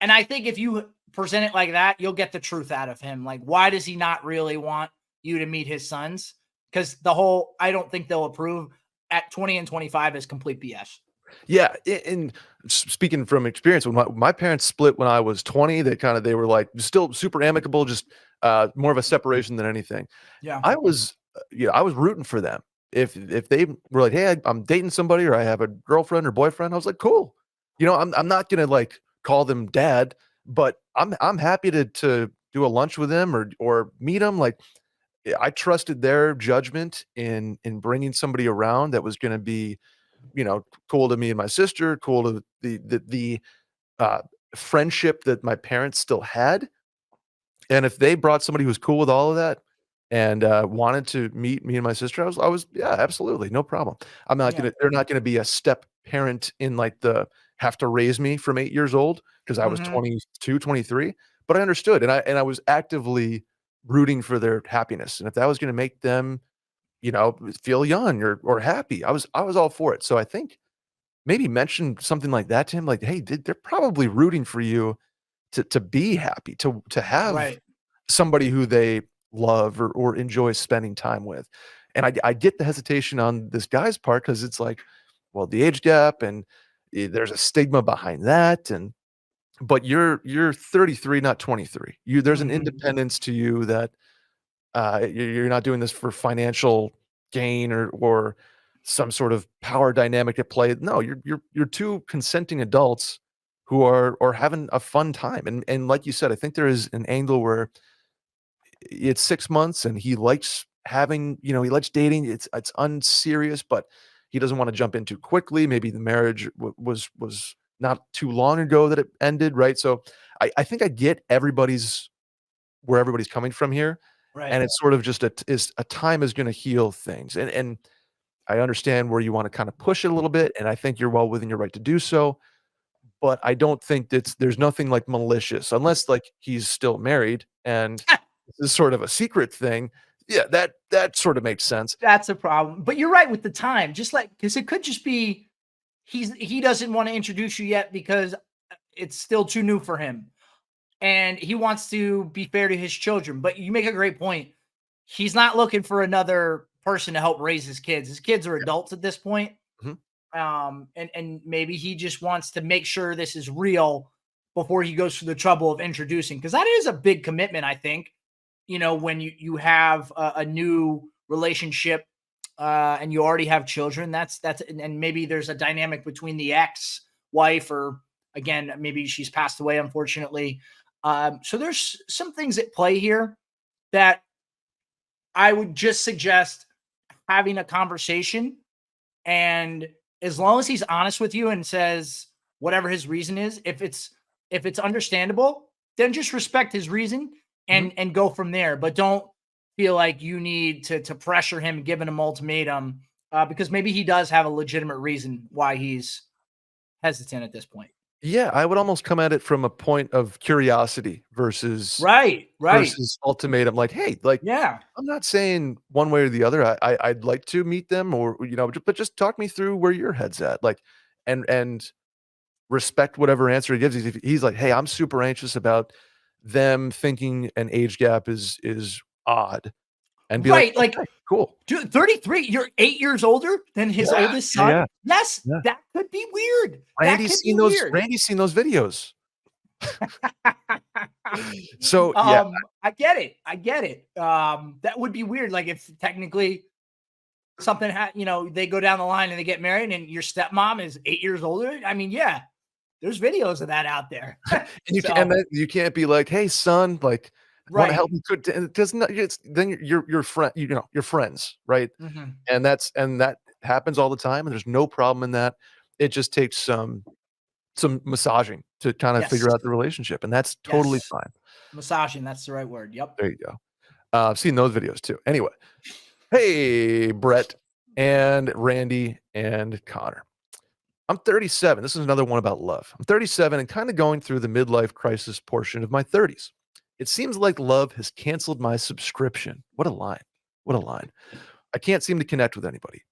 I think if you present it like that, you'll get the truth out of him. Like, why does he not really want you to meet his sons? Because I don't think they'll approve at 20 and 25 is complete BS. Yeah. And speaking from experience, when my parents split when I was 20, they were like still super amicable, just more of a separation than anything. Yeah. I was rooting for them. If they were like, hey, I'm dating somebody, or I have a girlfriend or boyfriend, I was like, cool. I'm not gonna like call them dad, but I'm happy to do a lunch with them or meet them. Like, I trusted their judgment in bringing somebody around that was going to be, cool to me and my sister, cool to the uh, friendship that my parents still had. And if they brought somebody who was cool with all of that and wanted to meet me and my sister, yeah, absolutely, no problem. I'm not Yeah. gonna. They're not gonna be a step parent in like the have to raise me from 8 years old because I was Mhm. 22, 23. But I understood, and I was actively rooting for their happiness. And if that was gonna make them, feel young or happy, I was all for it. So I think maybe mention something like that to him, like, hey, they're probably rooting for you to be happy, to have Right. somebody who they love or enjoy spending time with. And I get the hesitation on this guy's part because it's like, well, the age gap and there's a stigma behind that. And but you're 33, not 23. There's an Mhm. independence to you that you're not doing this for financial gain or some sort of power dynamic at play. No, you're two consenting adults who are having a fun time. And like you said, I think there is an angle where it's 6 months and he likes having, he likes dating. It's unserious, but he doesn't want to jump in too quickly. Maybe the marriage was not too long ago that it ended, right? So I think I get where everybody's coming from here, and Right. it's sort of just a time is gonna heal things, and I understand where you wanna kinda push it a little bit, and I think you're well within your right to do so, but I don't think there's nothing, like, malicious, unless, like, he's still married and this is sort of a secret thing. Yeah, that sorta makes sense. That's a problem. But you're right with the time. Just like because it could just be he doesn't want to introduce you yet because it's still too new for him. And he wants to be fair to his children. But you make a great point. He's not looking for another person to help raise his kids. His kids are Yeah, adults at this point. mhm, And maybe he just wants to make sure this is real before he goes through the trouble of introducing, because that is a big commitment, I think. When you have a new relationship and you already have children, and maybe there's a dynamic between the ex wife, or again, maybe she's passed away, unfortunately. So there's some things at play here that I would just suggest having a conversation. And as long as he's honest with you and says whatever his reason is, if it's understandable, then just respect his reason mhm. and go from there. But don't feel like you need to pressure him, giving him ultimatum, because maybe he does have a legitimate reason why he's hesitant at this point. Yeah, I would almost come at it from a point of curiosity versus Right, right. ultimatum, like, "Hey, like, Yeah. I'm not saying one way or the other. I'd like to meet them or, but just talk me through where your head's at, like, and respect whatever answer he gives. If he's like, "Hey, I'm super anxious about them thinking an age gap is odd," and be like, Right. Like, "Okay, cool." dude, 33, you're 8 years older than his Yeah, oldest yeah, son. yeah, Yes, yeah. that could be weird. That could be weird. Randy's seen those videos. So, yeah. I get it. I get it. That would be weird. Like if technically something they go down the line and they get married and your stepmom is 8 years older. I mean, yeah, there's videos of that out there. And So then you can't be like, "Hey, son, like, wanna right. help me cook," it does not it's then you're friend you're friends, right? Mhm. And that happens all the time, and there's no problem in that. It just takes some massaging to kinda Yes. figure out the relationship, and that's totally Yes. fine. Massaging, that's the right word. Yep. There you go. I've seen those videos too. Anyway, hey, Brett and Randy and Connor. I'm 37. This is another one about love. I'm 37 and kind of going through the midlife crisis portion of my 30s. It seems like love has canceled my subscription. What a line. What a line. I can't seem to connect with anybody.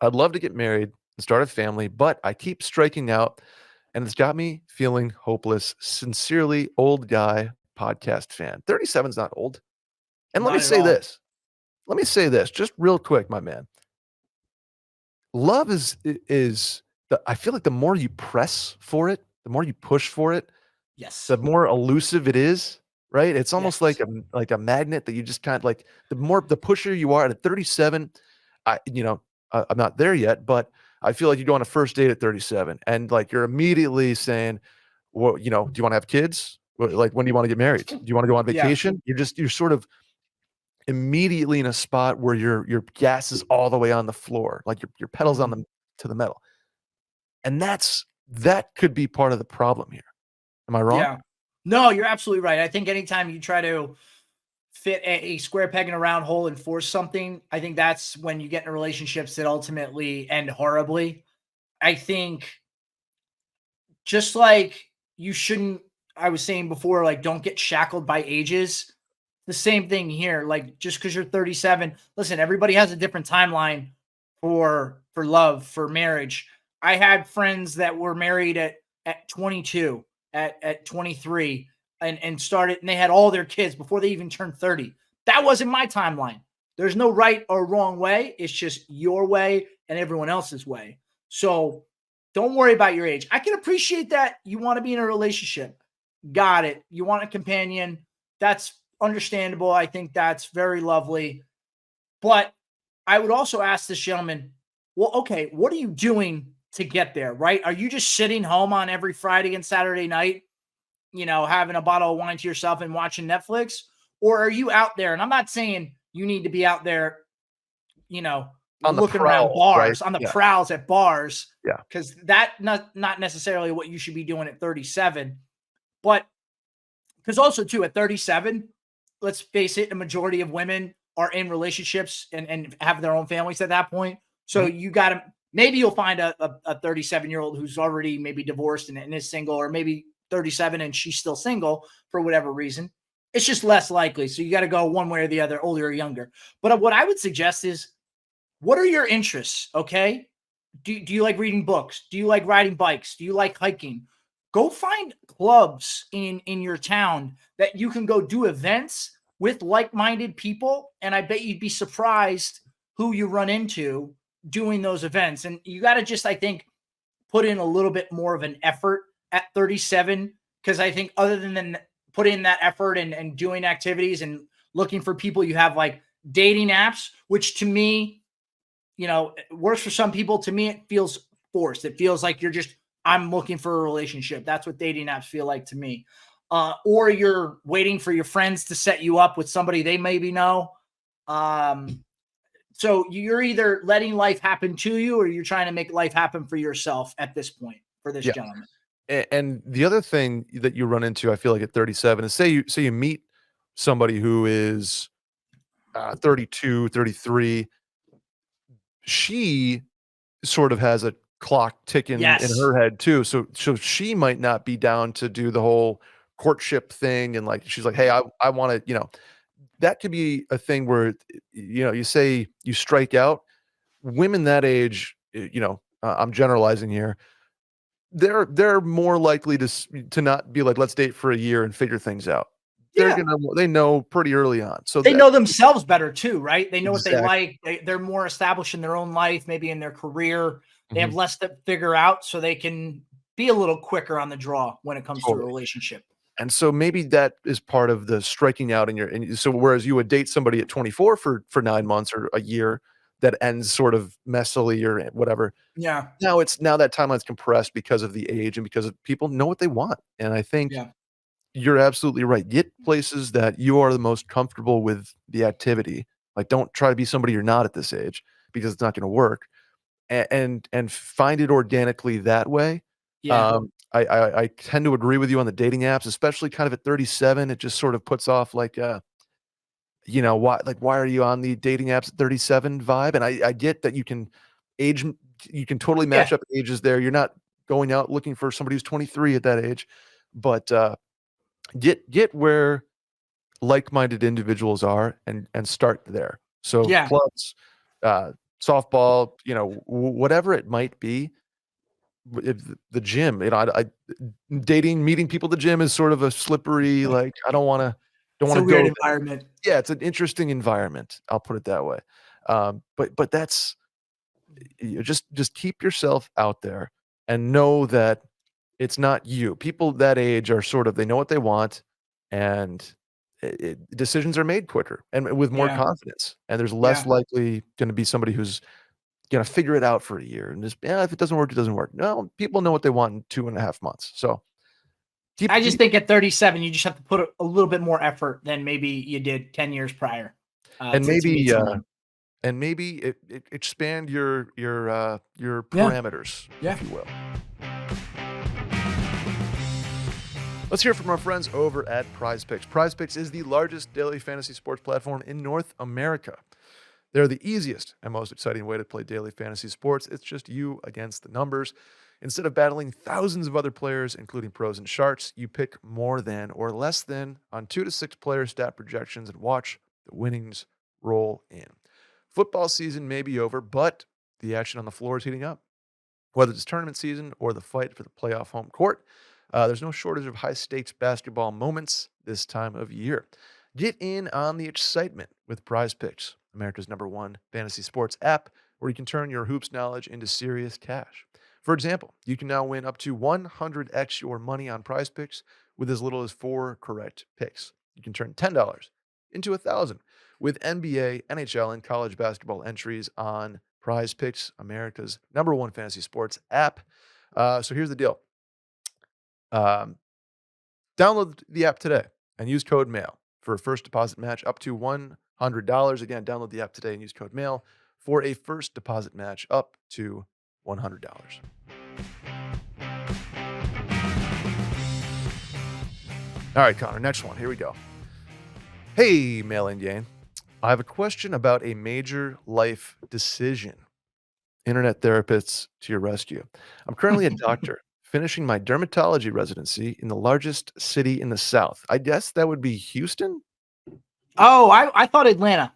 I'd love to get married and start a family, but I keep striking out and it's got me feeling hopeless. Sincerely, old guy podcast fan. 37 is not old. And let me Not at say all. this. Let me say this just real quick, my man. Love is I feel like the more you press for it, the more you push for it, Yes. the more elusive it is, right? It's almost Yes. like a magnet that you just kind of like the pusher you are at 37, I'm not there yet, but I feel like you go on a first date at 37 and like you're immediately saying, well, do you want to have kids? Like when do you want to get married? Do you want to go on Yeah. vacation? You're sort of immediately in a spot where your gas is all the way on the floor, like your pedals on to the metal. And that could be part of the problem here. Am I wrong? Yeah. No, you're absolutely right. I think anytime you try to fit a square peg in a round hole and force something, I think that's when you get into relationships that ultimately end horribly. I think just like you shouldn't, I was saying before, like don't get shackled by ages. The same thing here. Like just because you're 37, listen, everybody has a different timeline for love, for marriage. I had friends that were married at 22, at 23, and started, and they had all their kids before they even turned 30. That wasn't my timeline. There's no right or wrong way. It's just your way and everyone else's way. So don't worry about your age. I can appreciate that you want to be in a relationship. Got it. You want a companion. That's understandable. I think that's very lovely. But I would also ask this gentleman, well, okay, what are you doing to get there, right? Are you just sitting home on every Friday and Saturday night, having a bottle of wine to yourself and watching Netflix? Or are you out there? And I'm not saying you need to be out there, On the looking around prowl, right? bars, on the Yeah. prowls at bars. Yeah. Because that not necessarily what you should be doing at 37. But because also too, at 37, let's face it, a majority of women are in relationships and have their own families at that point. So you got to, maybe you'll find a 37-year-old who's already maybe divorced and is single, or maybe 37 and she's still single for whatever reason. It's just less likely. So you got to go one way or the other, older or younger. But what I would suggest is, what are your interests? Okay. Do you like reading books? Do you like riding bikes? Do you like hiking? Go find clubs in your town that you can go do events with like-minded people. And I bet you'd be surprised who you run into doing those events. And you got to just, I think, put in a little bit more of an effort at 37. Because I think other than put in that effort and doing activities and looking for people, you have like dating apps, which to me, it works for some people. To me, it feels forced. It feels like I'm looking for a relationship. That's what dating apps feel like to me. Or you're waiting for your friends to set you up with somebody they maybe know. So you're either letting life happen to you, or you're trying to make life happen for yourself at this point for this gentleman. And the other thing that you run into, I feel like at 37, is say you meet somebody who is 32, 33. She sort of has a clock ticking in her head too. So she might not be down to do the whole courtship thing. And like, she's like, hey, I want to, that could be a thing where, you say you strike out. Women that age, I'm generalizing here, they're more likely to not be like, let's date for a year and figure things out. They know pretty early on. So they know themselves better too, right? They know what they Exactly. like. They're more established in their own life, maybe in their career. They have less to figure out, so they can be a little quicker on the draw when it comes to a relationship. And so maybe that is part of the striking out so whereas you would date somebody at 24 for 9 months or a year that ends sort of messily or whatever. Yeah. Now that timeline's compressed because of the age and because of people know what they want. And I think you're absolutely right. Get places that you are the most comfortable with the activity. Like, don't try to be somebody you're not at this age, because it's not going to work. And find it organically that way. Yeah. I tend to agree with you on the dating apps, especially kind of at 37. It just sort of puts off like, why are you on the dating apps at 37 vibe? And I get that you can totally match up ages there. You're not going out looking for somebody who's 23 at that age, but get where like-minded individuals are and start there. So clubs, softball, whatever it might be. If the gym, meeting people at the gym is sort of a slippery, like, I don't want to It's a go weird there. environment. Yeah, it's an interesting environment. I'll put it that way. But that's, just keep yourself out there and know that it's not you. People that age are sort of, they know what they want, and decisions are made quicker and with more confidence. And there's less likely going to be somebody who's going to figure it out for a year and just, if it doesn't work, it doesn't work. No, people know what they want in 2.5 months. So I just think at 37, you just have to put a little bit more effort than maybe you did 10 years prior. And to meet maybe someone. and maybe expand your Yeah. parameters, Yeah. if you will. Let's hear from our friends over at Prize Picks. Prize Picks is the largest daily fantasy sports platform in North America. They're the easiest and most exciting way to play daily fantasy sports. It's just you against the numbers. Instead of battling thousands of other players, including pros and sharks, you pick more than or less than on 2 to 6 player stat projections and watch the winnings roll in. Football season may be over, but the action on the floor is heating up. Whether it's tournament season or the fight for the playoff home court, there's no shortage of high stakes basketball moments this time of year. Get in on the excitement with Prize Picks, America's #1 fantasy sports app, where you can turn your hoops knowledge into serious cash. For example, you can now win up to 100x your money on Prize Picks with as little as 4 correct picks. You can turn $10 into 1,000 with NBA, NHL, and college basketball entries on Prize Picks, America's #1 fantasy sports app. So here's the deal. Um, Download the app today and use code MAIL for a first deposit match up to $100. Again, download the app today and use code MAIL for a first deposit match up to $100. All right, Connor, next one. Here we go. Hey, Mail-In Gang. I have a question about a major life decision. Internet therapists to your rescue. I'm currently a doctor finishing my dermatology residency in the largest city in the South. I guess that would be Houston? Oh, I thought Atlanta.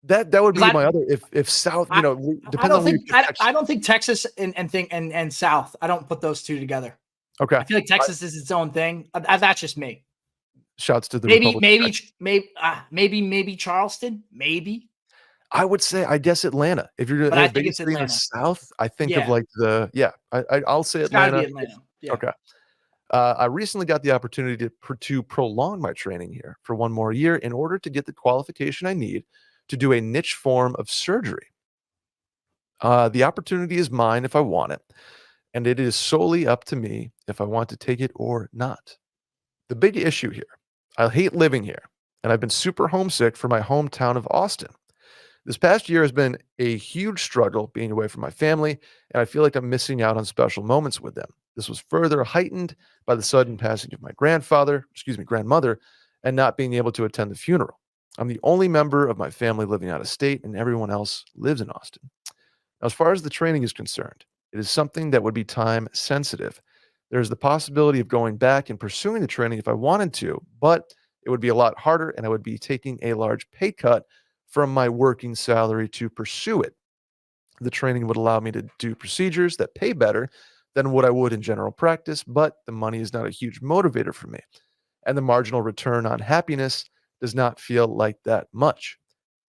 That would 'Cause be my other if South, I depends on where you pick Texas. I don't think Texas and South. I don't put those two together. Okay. I feel like Texas is its own thing. That's just me. Shouts to the Maybe Republic. maybe Charleston, maybe. I would say, I guess Atlanta. If you're But a I think big it's city in the Atlanta. South, I think of Yeah. like I'll say It's gotta be Atlanta. Atlanta. Yeah. Okay. I recently got the opportunity to prolong my training here for one more year in order to get the qualification I need to do a niche form of surgery. The opportunity is mine if I want it, and it is solely up to me if I want to take it or not. The big issue here, I hate living here, and I've been super homesick for my hometown of Austin. This past year has been a huge struggle being away from my family, and I feel like I'm missing out on special moments with them. This was further heightened by the sudden passing of my grandmother, and not being able to attend the funeral. I'm the only member of my family living out of state, and everyone else lives in Austin. Now, as far as the training is concerned, it is something that would be time sensitive. There's the possibility of going back and pursuing the training if I wanted to, but it would be a lot harder, and I would be taking a large pay cut from my working salary to pursue it. The training would allow me to do procedures that pay better than what I would in general practice, but the money is not a huge motivator for me. And the marginal return on happiness does not feel like that much.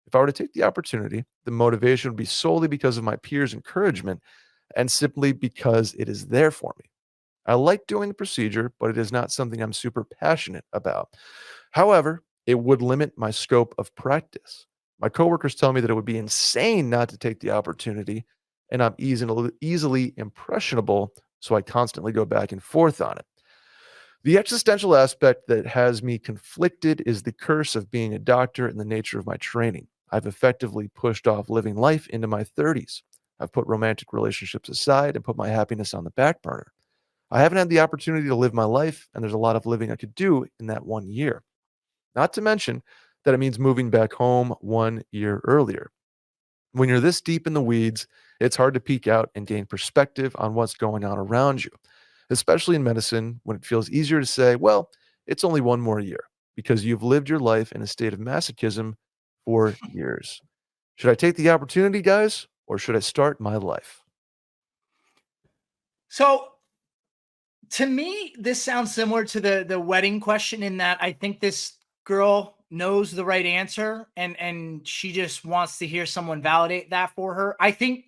If I were to take the opportunity, the motivation would be solely because of my peers' encouragement and simply because it is there for me. I like doing the procedure, but it is not something I'm super passionate about. However, it would limit my scope of practice. My coworkers tell me that it would be insane not to take the opportunity, and I'm easily impressionable, so I constantly go back and forth on it. The existential aspect that has me conflicted is the curse of being a doctor and the nature of my training. I've effectively pushed off living life into my 30s. I've put romantic relationships aside and put my happiness on the back burner. I haven't had the opportunity to live my life, and there's a lot of living I could do in that 1 year. Not to mention that it means moving back home 1 year earlier. When you're this deep in the weeds, it's hard to peek out and gain perspective on what's going on around you, especially in medicine when it feels easier to say, well, it's only 1 more year because you've lived your life in a state of masochism for years. Should I take the opportunity, guys, or should I start my life? So to me, this sounds similar to the wedding question in that I think this girl knows the right answer and she just wants to hear someone validate that for her. I think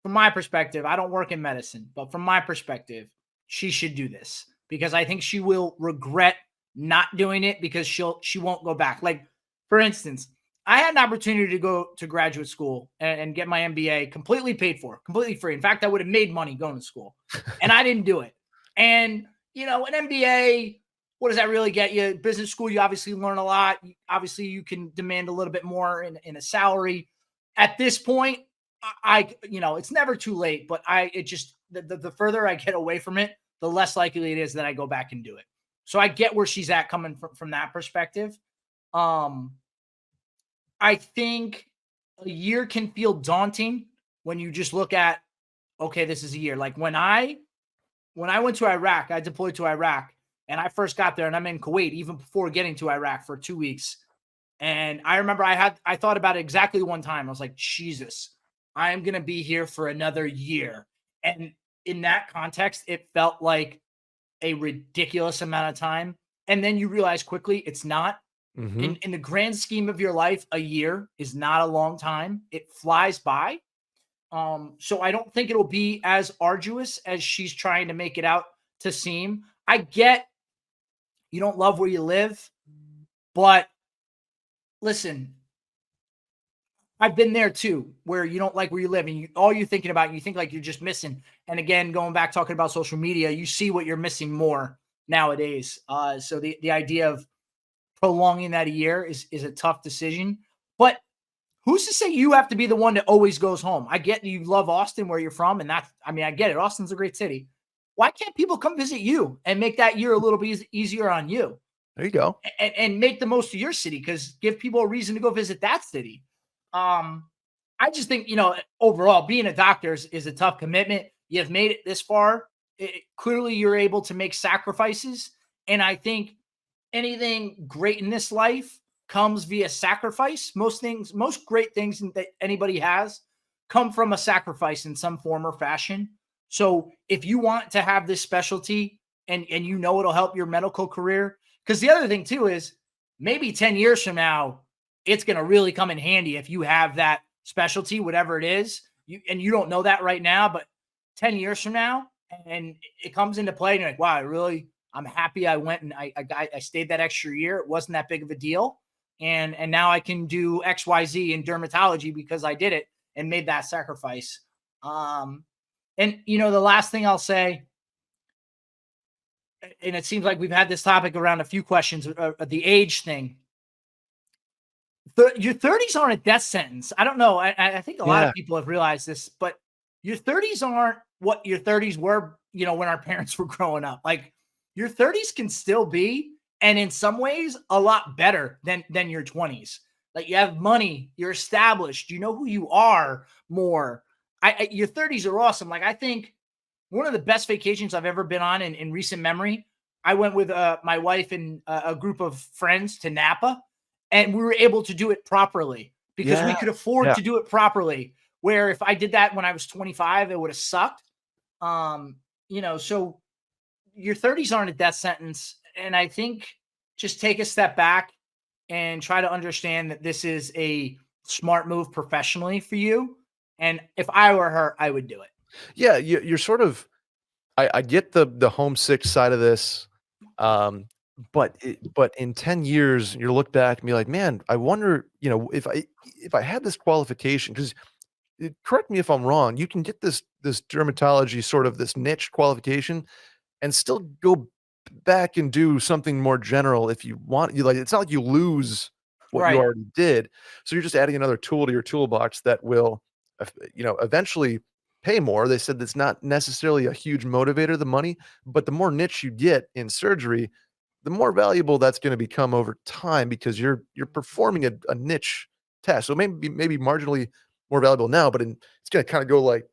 from my perspective, I don't work in medicine, but from my perspective, she should do this because I think she will regret not doing it because she won't go back. Like, for instance, I had an opportunity to go to graduate school and get my MBA completely paid for, completely free. In fact, I would have made money going to school, and I didn't do it. And an MBA, what does that really get you? Business school, you obviously learn a lot. Obviously, you can demand a little bit more in a salary. At this point, it's never too late, but the further I get away from it, the less likely it is that I go back and do it. So I get where she's at coming from that perspective. I think a year can feel daunting when you just look at, okay, this is a year. Like when I went to Iraq, I deployed to Iraq, and I first got there, and I'm in Kuwait even before getting to Iraq for 2 weeks. And I remember I thought about it exactly one time. I was like, Jesus, I am going to be here for another year. And in that context, it felt like a ridiculous amount of time. And then you realize quickly it's not. Mm-hmm. In the grand scheme of your life, a year is not a long time. It flies by. So I don't think it'll be as arduous as she's trying to make it out to seem. I get you don't love where you live, but listen, I've been there too, where you don't like where you live and all you're thinking about, you think like you're just missing. And again, going back, talking about social media, you see what you're missing more nowadays. So the idea of prolonging that a year is a tough decision, but who's to say you have to be the one that always goes home? I get you love Austin where you're from. And I get it. Austin's a great city. Why can't people come visit you and make that year a little bit easier on you? There you go. And make the most of your city, because give people a reason to go visit that city. I just think, overall being a doctor is a tough commitment. You've made it this far. Clearly you're able to make sacrifices. And I think anything great in this life comes via sacrifice. Most great things that anybody has come from a sacrifice in some form or fashion. So if you want to have this specialty and it'll help your medical career, because the other thing too is maybe 10 years from now, it's going to really come in handy if you have that specialty, whatever it is, you don't know that right now, but 10 years from now, and it comes into play and you're like, wow, I'm happy I went and I stayed that extra year. It wasn't that big of a deal. And now I can do XYZ in dermatology because I did it and made that sacrifice. And the last thing I'll say, and it seems like we've had this topic around a few questions, the age thing. Your 30s aren't a death sentence. I don't know. I think a lot of people have realized this, but your 30s aren't what your 30s were, when our parents were growing up. Like your 30s can still be, and in some ways, a lot better than your 20s. Like you have money, you're established, you know who you are more. Your 30s are awesome. Like I think one of the best vacations I've ever been on in recent memory, I went with my wife and a group of friends to Napa, and we were able to do it properly because we could afford to do it properly. Where if I did that when I was 25, it would have sucked. So your 30s aren't a death sentence. And I think just take a step back and try to understand that this is a smart move professionally for you. And if I were her, I would do it. Yeah, you're sort of. I get the homesick side of this, but in 10 years, you look back and be like, man, I wonder, if I had this qualification, because correct me if I'm wrong, you can get this dermatology sort of this niche qualification and still go back and do something more general if you want. It's not like you lose what you already did, so you're just adding another tool to your toolbox that will, eventually pay more. They said that's not necessarily a huge motivator, the money, but the more niche you get in surgery, the more valuable that's going to become over time because you're performing a niche test. So maybe marginally more valuable now, but it's going to kind of go like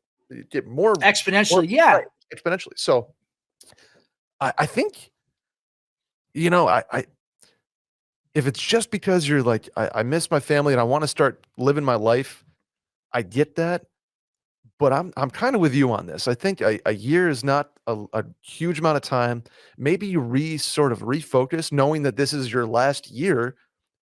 get more exponentially, exponentially. So I think, I if it's just because you're like I miss my family and I want to start living my life, I get that. But I'm kind of with you on this. I think a year is not a huge amount of time. Maybe you sort of refocus, knowing that this is your last year,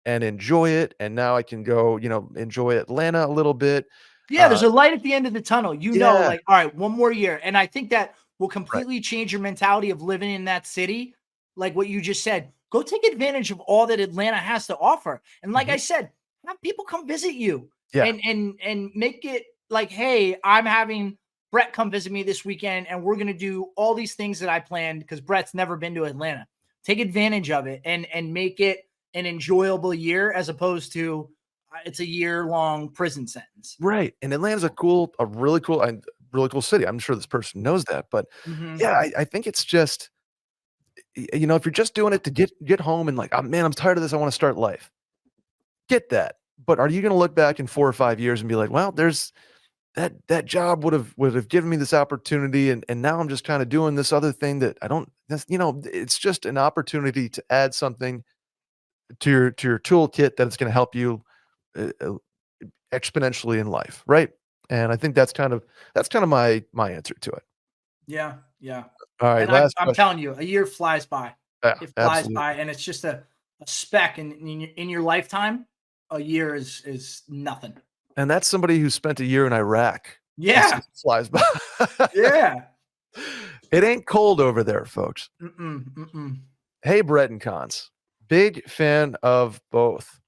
and enjoy it. And now I can go, enjoy Atlanta a little bit. Yeah, there's a light at the end of the tunnel. Like, all right, one more year. And I think that will completely change your mentality of living in that city. Like what you just said, go take advantage of all that Atlanta has to offer. And like I said, have people come visit you and make it like, hey, I'm having Brett come visit me this weekend and we're going to do all these things that I planned because Brett's never been to Atlanta. take advantage of it and make it an enjoyable year as opposed to it's a year-long prison sentence. Right. And Atlanta's a really cool city. I'm sure this person knows that. But Mm-hmm. yeah, I think it's just, if you're just doing it to get home and like, oh man, I'm tired of this. I want to start life. Get that. But are you going to look back in 4 or 5 years and be like, well, there's that job would have given me this opportunity, and now I'm just kind of doing this other thing that I don't. It's just an opportunity to add something to your toolkit that it's going to help you exponentially in life, right? And I think that's kind of my answer to it. Yeah, yeah. All right, And I'm last I'm question. telling you, a year flies by. Yeah, It flies absolutely. by, and it's just a speck in your lifetime. A year is nothing. And that's somebody who spent a year in Iraq. Yeah, Flies by. yeah. It ain't cold over there, folks. Mm-mm, mm-mm. Hey, Brett and Cons. Big fan of both.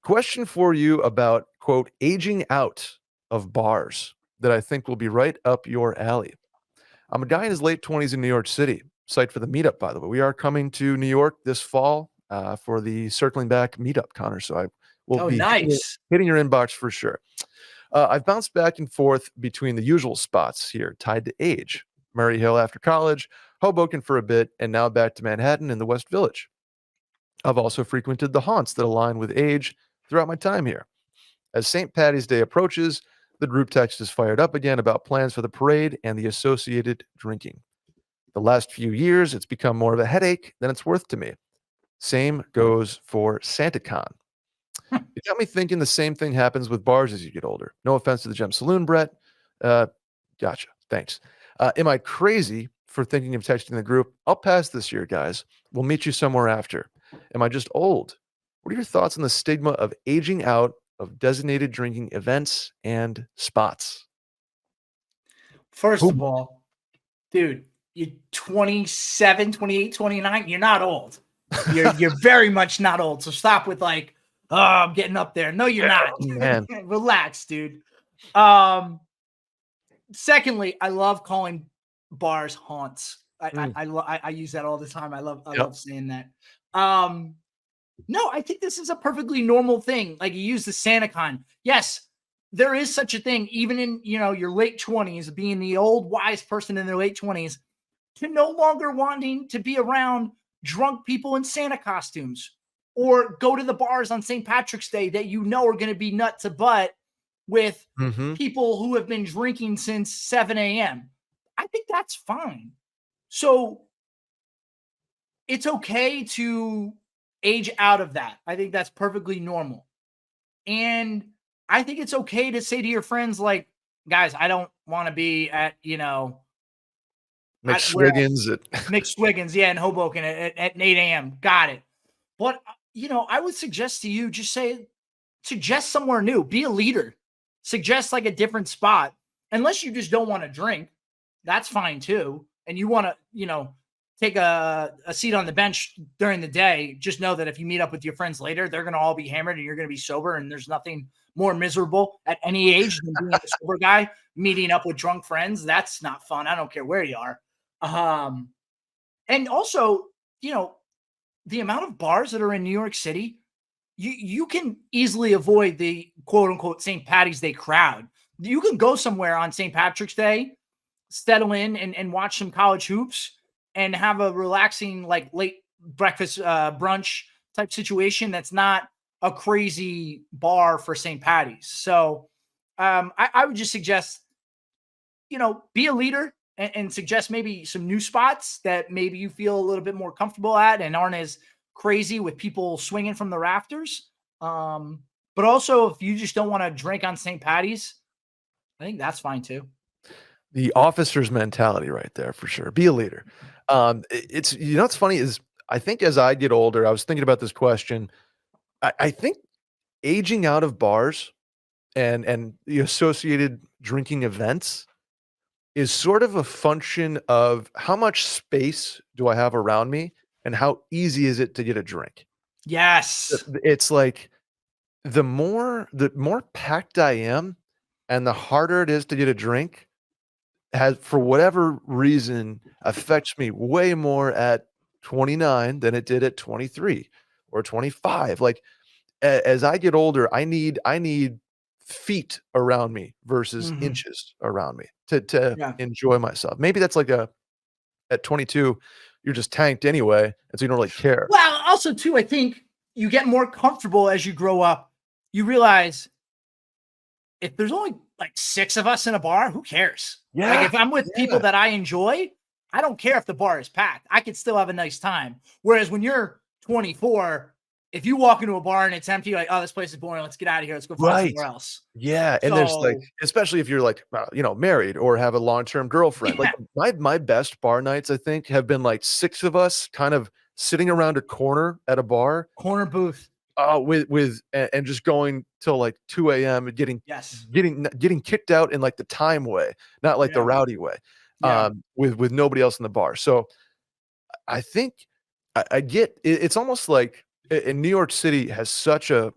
Question for you about, quote, aging out of bars that I think will be right up your alley. I'm a guy in his late 20s in New York City. Site for the meetup, by the way. We are coming to New York this fall for the Circling Back meetup, Connor. So I will Oh, be nice. hitting your inbox for sure. I've bounced back and forth between the usual spots here tied to age. Murray Hill after college, Hoboken for a bit, and now back to Manhattan in the West Village. I've also frequented the haunts that align with age throughout my time here. As St. Patty's Day approaches, the group text is fired up again about plans for the parade and the associated drinking. The last few years, it's become more of a headache than it's worth to me. Same goes for SantaCon. It got me thinking the same thing happens with bars as you get older. No offense to the Gem Saloon, Brett. Gotcha. Thanks. Am I crazy for thinking of texting the group? I'll pass this year, guys. We'll meet you somewhere after. Am I just old? What are your thoughts on the stigma of aging out of designated drinking events and spots? First Ooh. of all, dude, you're 27, 28, 29. You're not old. You're very much not old. So stop with like, oh, I'm getting up there. No, you're not. Man. Relax, dude. Secondly, I love calling bars haunts. I use that all the time. I love saying that. No, I think this is a perfectly normal thing. Like you use the SantaCon. Yes, there is such a thing, even in your late 20s, being the old wise person in their late 20s, to no longer wanting to be around drunk people in Santa costumes or go to the bars on St. Patrick's Day that are going to be nut to butt with people who have been drinking since 7 a.m. I think that's fine. So it's okay to age out of that. I think that's perfectly normal. And I think it's okay to say to your friends, like, guys, I don't want to be at, McSwiggins. McSwiggins, yeah, in Hoboken at 8 a.m. Got it. But, I would suggest to you, suggest somewhere new. Be a leader. Suggest like a different spot. Unless you just don't want to drink, that's fine too. And you want to, take a seat on the bench during the day. Just know that if you meet up with your friends later, they're going to all be hammered and you're going to be sober. And there's nothing more miserable at any age than being a sober guy meeting up with drunk friends. That's not fun. I don't care where you are. And also, the amount of bars that are in New York City, you can easily avoid the quote unquote St. Patty's Day crowd. You can go somewhere on St. Patrick's Day, settle in and watch some college hoops and have a relaxing, like late breakfast, brunch type situation. That's not a crazy bar for St. Patty's. So I would just suggest, be a leader and suggest maybe some new spots that maybe you feel a little bit more comfortable at and aren't as crazy with people swinging from the rafters. But also, if you just don't want to drink on St. Patty's, I think that's fine too. The officer's mentality right there for sure. Be a leader. It's what's funny is I think as I get older, I was thinking about this question. I think aging out of bars and the associated drinking events is sort of a function of how much space do I have around me and how easy is it to get a drink. Yes. It's like the more packed I am and the harder it is to get a drink has, for whatever reason, affects me way more at 29 than it did at 23 or 25. Like as I get older, I need feet around me versus inches around me to Yeah. enjoy myself. Maybe that's like at 22, you're just tanked anyway, and so you don't really care. Well, also too, I think you get more comfortable as you grow up. You realize if there's only like 6 of us in a bar, who cares? Like Yeah, if I'm with people that I enjoy, I don't care if the bar is packed. I could still have a nice time. Whereas when you're 24, if you walk into a bar and it's empty, you're like, oh, this place is boring. Let's get out of here. Let's go find right. somewhere else. Yeah, and there's like, So especially if you're like, married or have a long-term girlfriend. Like my best bar nights, I think, have been like 6 of us kind of sitting around a corner at a bar, corner booth. with and just going till like 2 a.m. and Yes. getting kicked out in like the time way, not like the Yeah. rowdy way, Yeah. with nobody else in the bar. So I think I get it's almost like in New York City has such a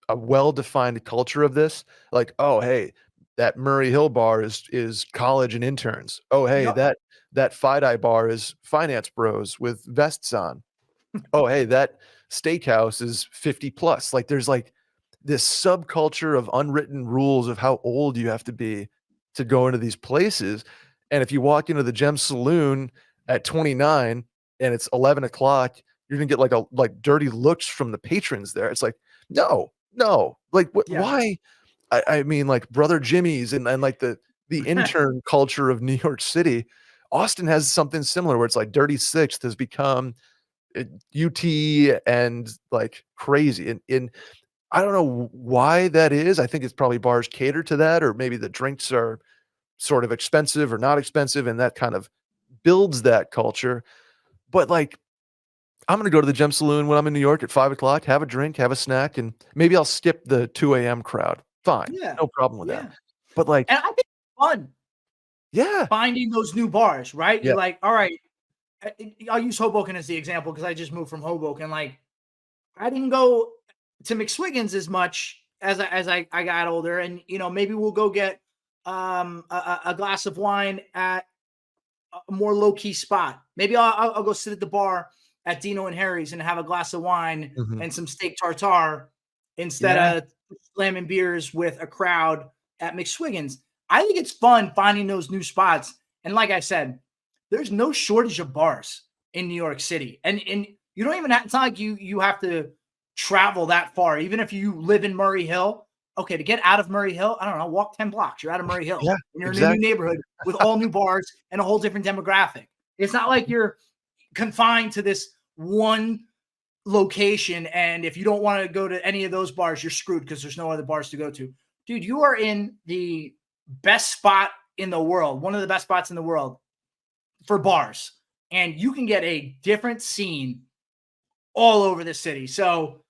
well-defined culture of this. Like, oh, hey, that Murray Hill bar is college and interns. Oh, hey, Yep. that Fide bar is finance bros with vests on. Oh, hey, that steakhouse is 50 plus. Like there's like this subculture of unwritten rules of how old you have to be to go into these places. And if you walk into the Gem Saloon at 29 and it's 11 o'clock, you're gonna get like dirty looks from the patrons there. It's like, no, no, like Yeah. why? I mean, like Brother Jimmy's and like the intern culture of New York City. Austin has something similar where it's like Dirty Sixth has become UT and like crazy. And I don't know why that is. I think it's probably bars cater to that, or maybe the drinks are sort of expensive or not expensive, and that kind of builds that culture. But like, I'm gonna go to the Gem Saloon when I'm in New York at 5 o'clock, have a drink, have a snack, and maybe I'll skip the 2 a.m. crowd. Fine, Yeah. no problem with that. Yeah. But like, And I think it's fun yeah, finding those new bars, right? yeah, You're like, all right, I'll use Hoboken as the example because I just moved from Hoboken. Like, I didn't go to McSwiggin's as much as I got older, and maybe we'll go get a glass of wine at a more low key spot. Maybe I'll go sit at the bar at Dino and Harry's and have a glass of wine mhm, and some steak tartare instead yeah, of slamming beers with a crowd at McSwiggin's. I think it's fun finding those new spots. And like I said, there's no shortage of bars in New York City. And you don't even have, it's not like you have to travel that far. Even if you live in Murray Hill, okay, to get out of Murray Hill, I don't know, walk 10 blocks. You're out of Murray Hill. yeah, And you're in a new exactly. neighborhood with all new bars and a whole different demographic. It's not like you're confined to this one location. And if you don't want to go to any of those bars, you're screwed because there's no other bars to go to. Dude, you are in the best spot in the world, one of the best spots in the world for bars. And you can get a different scene all over the city. So,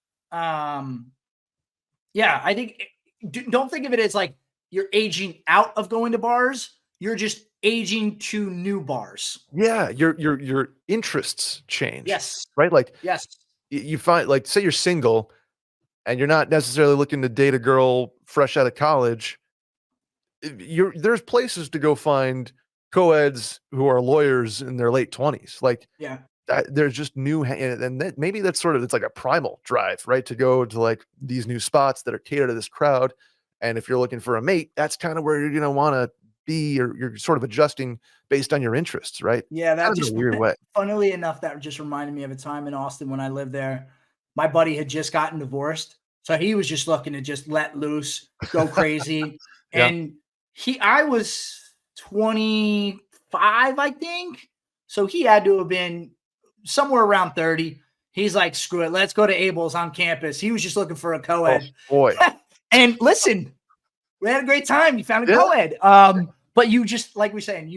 yeah, I think don't think of it as like you're aging out of going to bars. You're just aging to new bars. Yeah, your interests change, Yes. right? Like Yes. you find like say you're single and you're not necessarily looking to date a girl fresh out of college. There's places to go find co-eds who are lawyers in their late 20s. Like Yeah. there's just and maybe that's sort of it's like a primal drive, right? To go to like these new spots that are catered to this crowd. And if you're looking for a mate, that's kind of where you're gonna want to be, or you're sort of adjusting based on your interests, right? Yeah, Kind that of in a just weird way. funnily enough, that just reminded me of a time in Austin when I lived there. My buddy had just gotten divorced. So he was just looking to just let loose, go crazy. Yeah. And I was 25, I think. So he had to have been somewhere around 30. He's like, screw it, let's go to Abel's on campus. He was just looking for a Oh co-ed. boy. And listen, we had a great time. You found a Yeah. co-ed. But you just, like we're saying,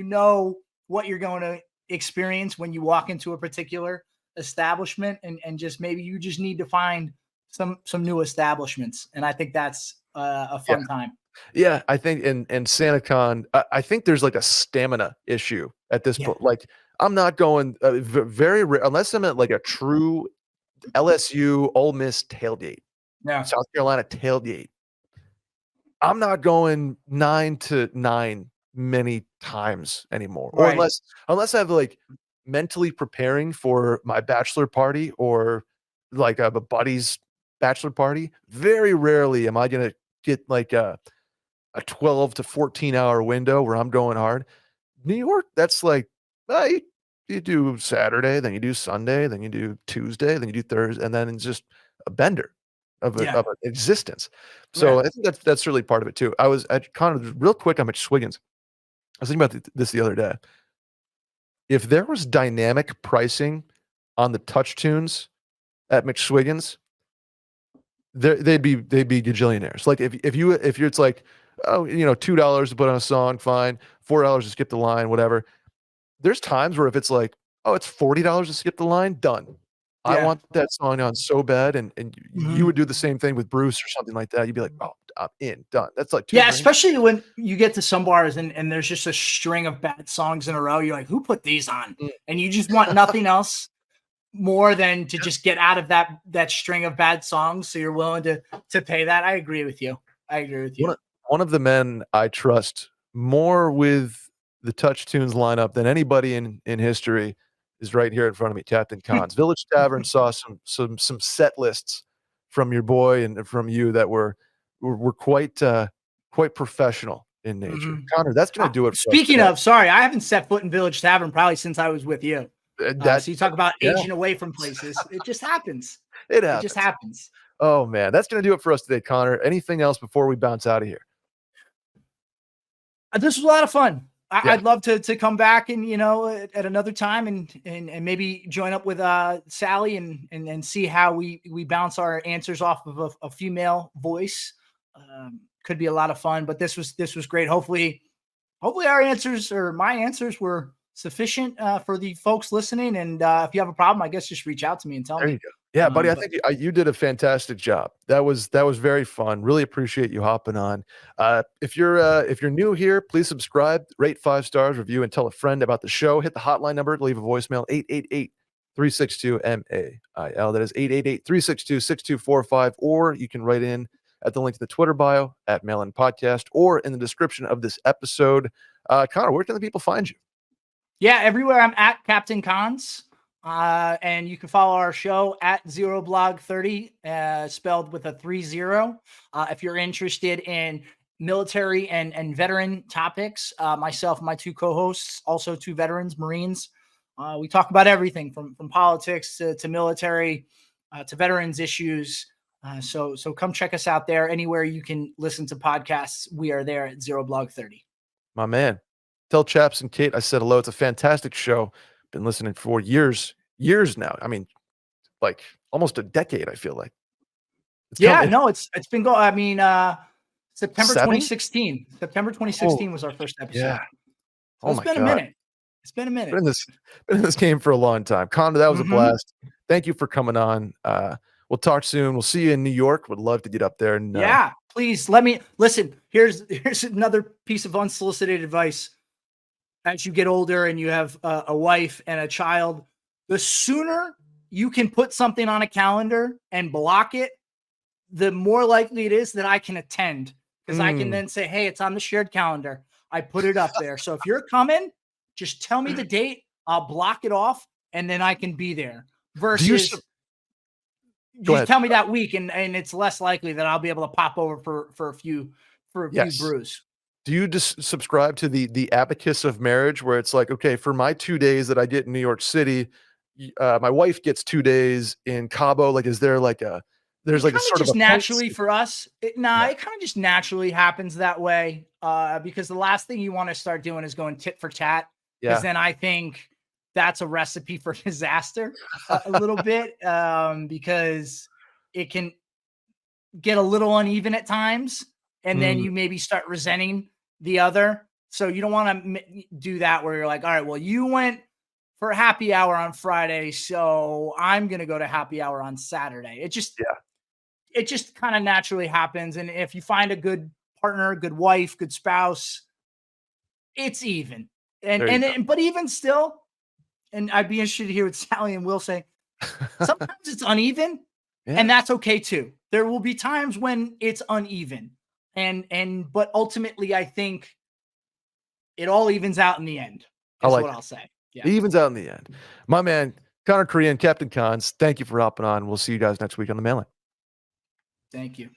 what you're going to experience when you walk into a particular establishment, and just maybe you just need to find some new establishments. And I think that's a Yeah. fun time. Yeah, I think in SantaCon, I think there's like a stamina issue at this Yeah. point. Like, I'm not going very unless I'm at like a true LSU Ole Miss tailgate, Yeah. South Carolina tailgate. I'm not going 9 to 9 many times anymore, or Right. unless I have like mentally preparing for my bachelor party or like a buddy's bachelor party, very rarely am I gonna get like a 12 to 14-hour window where I'm going hard. New York, that's like, you do Saturday, then you do Sunday, then you do Tuesday, then you do Thursday, and then it's just a bender Yeah. of an existence. So Yeah. I think that's really part of it too. I was at kind of real quick, I'm at Swiggins. I was thinking about this the other day. If there was dynamic pricing on the touch tunes at McSwiggins, they'd be gajillionaires. Like if you're it's like, oh, $2 to put on a song, fine, $4 to skip the line, whatever. There's times where if it's like, oh, it's $40 to skip the line, done. I Yeah. want that song on so bad, and you Mhm. would do the same thing with Bruce or something like that. You'd be like, oh, I'm in, done. That's like two Yeah, grand. especially when you get to some bars and there's just a string of bad songs in a row. You're like, who put these on? Mm. And you just want nothing else more than to just get out of that string of bad songs. So you're willing to pay that. I agree with you. I agree with you. One of the men I trust more with the touch tunes lineup than anybody in history is right here in front of me, Captain Cons. Village Tavern saw some set lists from your boy and from you that were quite professional in nature. Mhm. Connor, that's gonna do it for us Speaking today. of, sorry, I haven't set foot in Village Tavern probably since I was with you. That So you talk about yeah, aging away from places. It just happens. it It just happens. happens. Oh, man, that's gonna do it for us today, Connor. Anything else before we bounce out of here? This was a lot of fun. Yeah, I'd love to come back and at another time and maybe join up with Sally and see how we bounce our answers off of a female voice. Could be a lot of fun, but this was great. Hopefully our answers or my answers were sufficient for the folks listening. And if you have a problem, I guess just reach out to me and tell there you me. go. Yeah, buddy, I But think you did a fantastic job. That was very fun. Really appreciate you hopping on. If you're new here, please subscribe, rate 5 stars, review, and tell a friend about the show. Hit the hotline number to leave a voicemail, 888-362-MAIL. That is 888-362-6245, or you can write in at the link to the Twitter bio at Mail In Podcast or in the description of this episode. Connor, where can the people find you? yeah, everywhere I'm at Captain Cons. And you can follow our show at ZeroBlog30, spelled with a 30. If you're interested in military and veteran topics, myself and my 2 co-hosts, also 2 veterans, Marines, we talk about everything from politics to military to veterans issues. So come check us out there. Anywhere you can listen to podcasts, we are there at ZeroBlog30. My man. Tell Chaps and Kate I said hello. It's a fantastic show. Been listening for years now. I mean, like almost a decade, I feel like. Yeah, no, it's been going. I mean, September 7? 2016. September 2016 was our first episode. Yeah. So Oh it's my been a God. minute. It's been a minute. Been in this game for a long time. Connor, that was a Mhm. blast. Thank you for coming on. We'll talk soon. We'll see you in New York. Would love to get up there and Yeah, please let me listen. Here's another piece of unsolicited advice. As you get older and you have a wife and a child, the sooner you can put something on a calendar and block it, the more likely it is that I can attend, because I can then say, hey, it's on the shared calendar. I put it up there. So if you're coming, just tell me the date. I'll block it off and then I can be there. Versus Go you ahead. tell me that week and it's less likely that I'll be able to pop over for a few Yes. brews. Do you just subscribe to the abacus of marriage where it's like, okay, for my 2 days that I get in New York City, my wife gets 2 days in Cabo? Like, is there like there's like a sort of Just a naturally point? for us. It Yeah. kind of just naturally happens that way. Because the last thing you want to start doing is going tit for tat. Because Yeah. then I think that's a recipe for disaster a little bit. Because it can get a little uneven at times. And then Mm, you maybe start resenting the other. So you don't want to do that where you're like, all right, well, you went for happy hour on Friday, so I'm going to go to happy hour on Saturday. It just kind of naturally happens. And if you find a good partner, good wife, good spouse, it's even. there you go. But even still, and I'd be interested to hear what Sally and Will say. Sometimes it's uneven, Yeah. and that's okay too. There will be times when it's uneven. But ultimately I think it all evens out in the end. I Is like what it. I'll say. It evens out in the end. My man, Connor Crehan, Captain Cons, thank you for hopping on. We'll see you guys next week on the Mail-In. Thank you.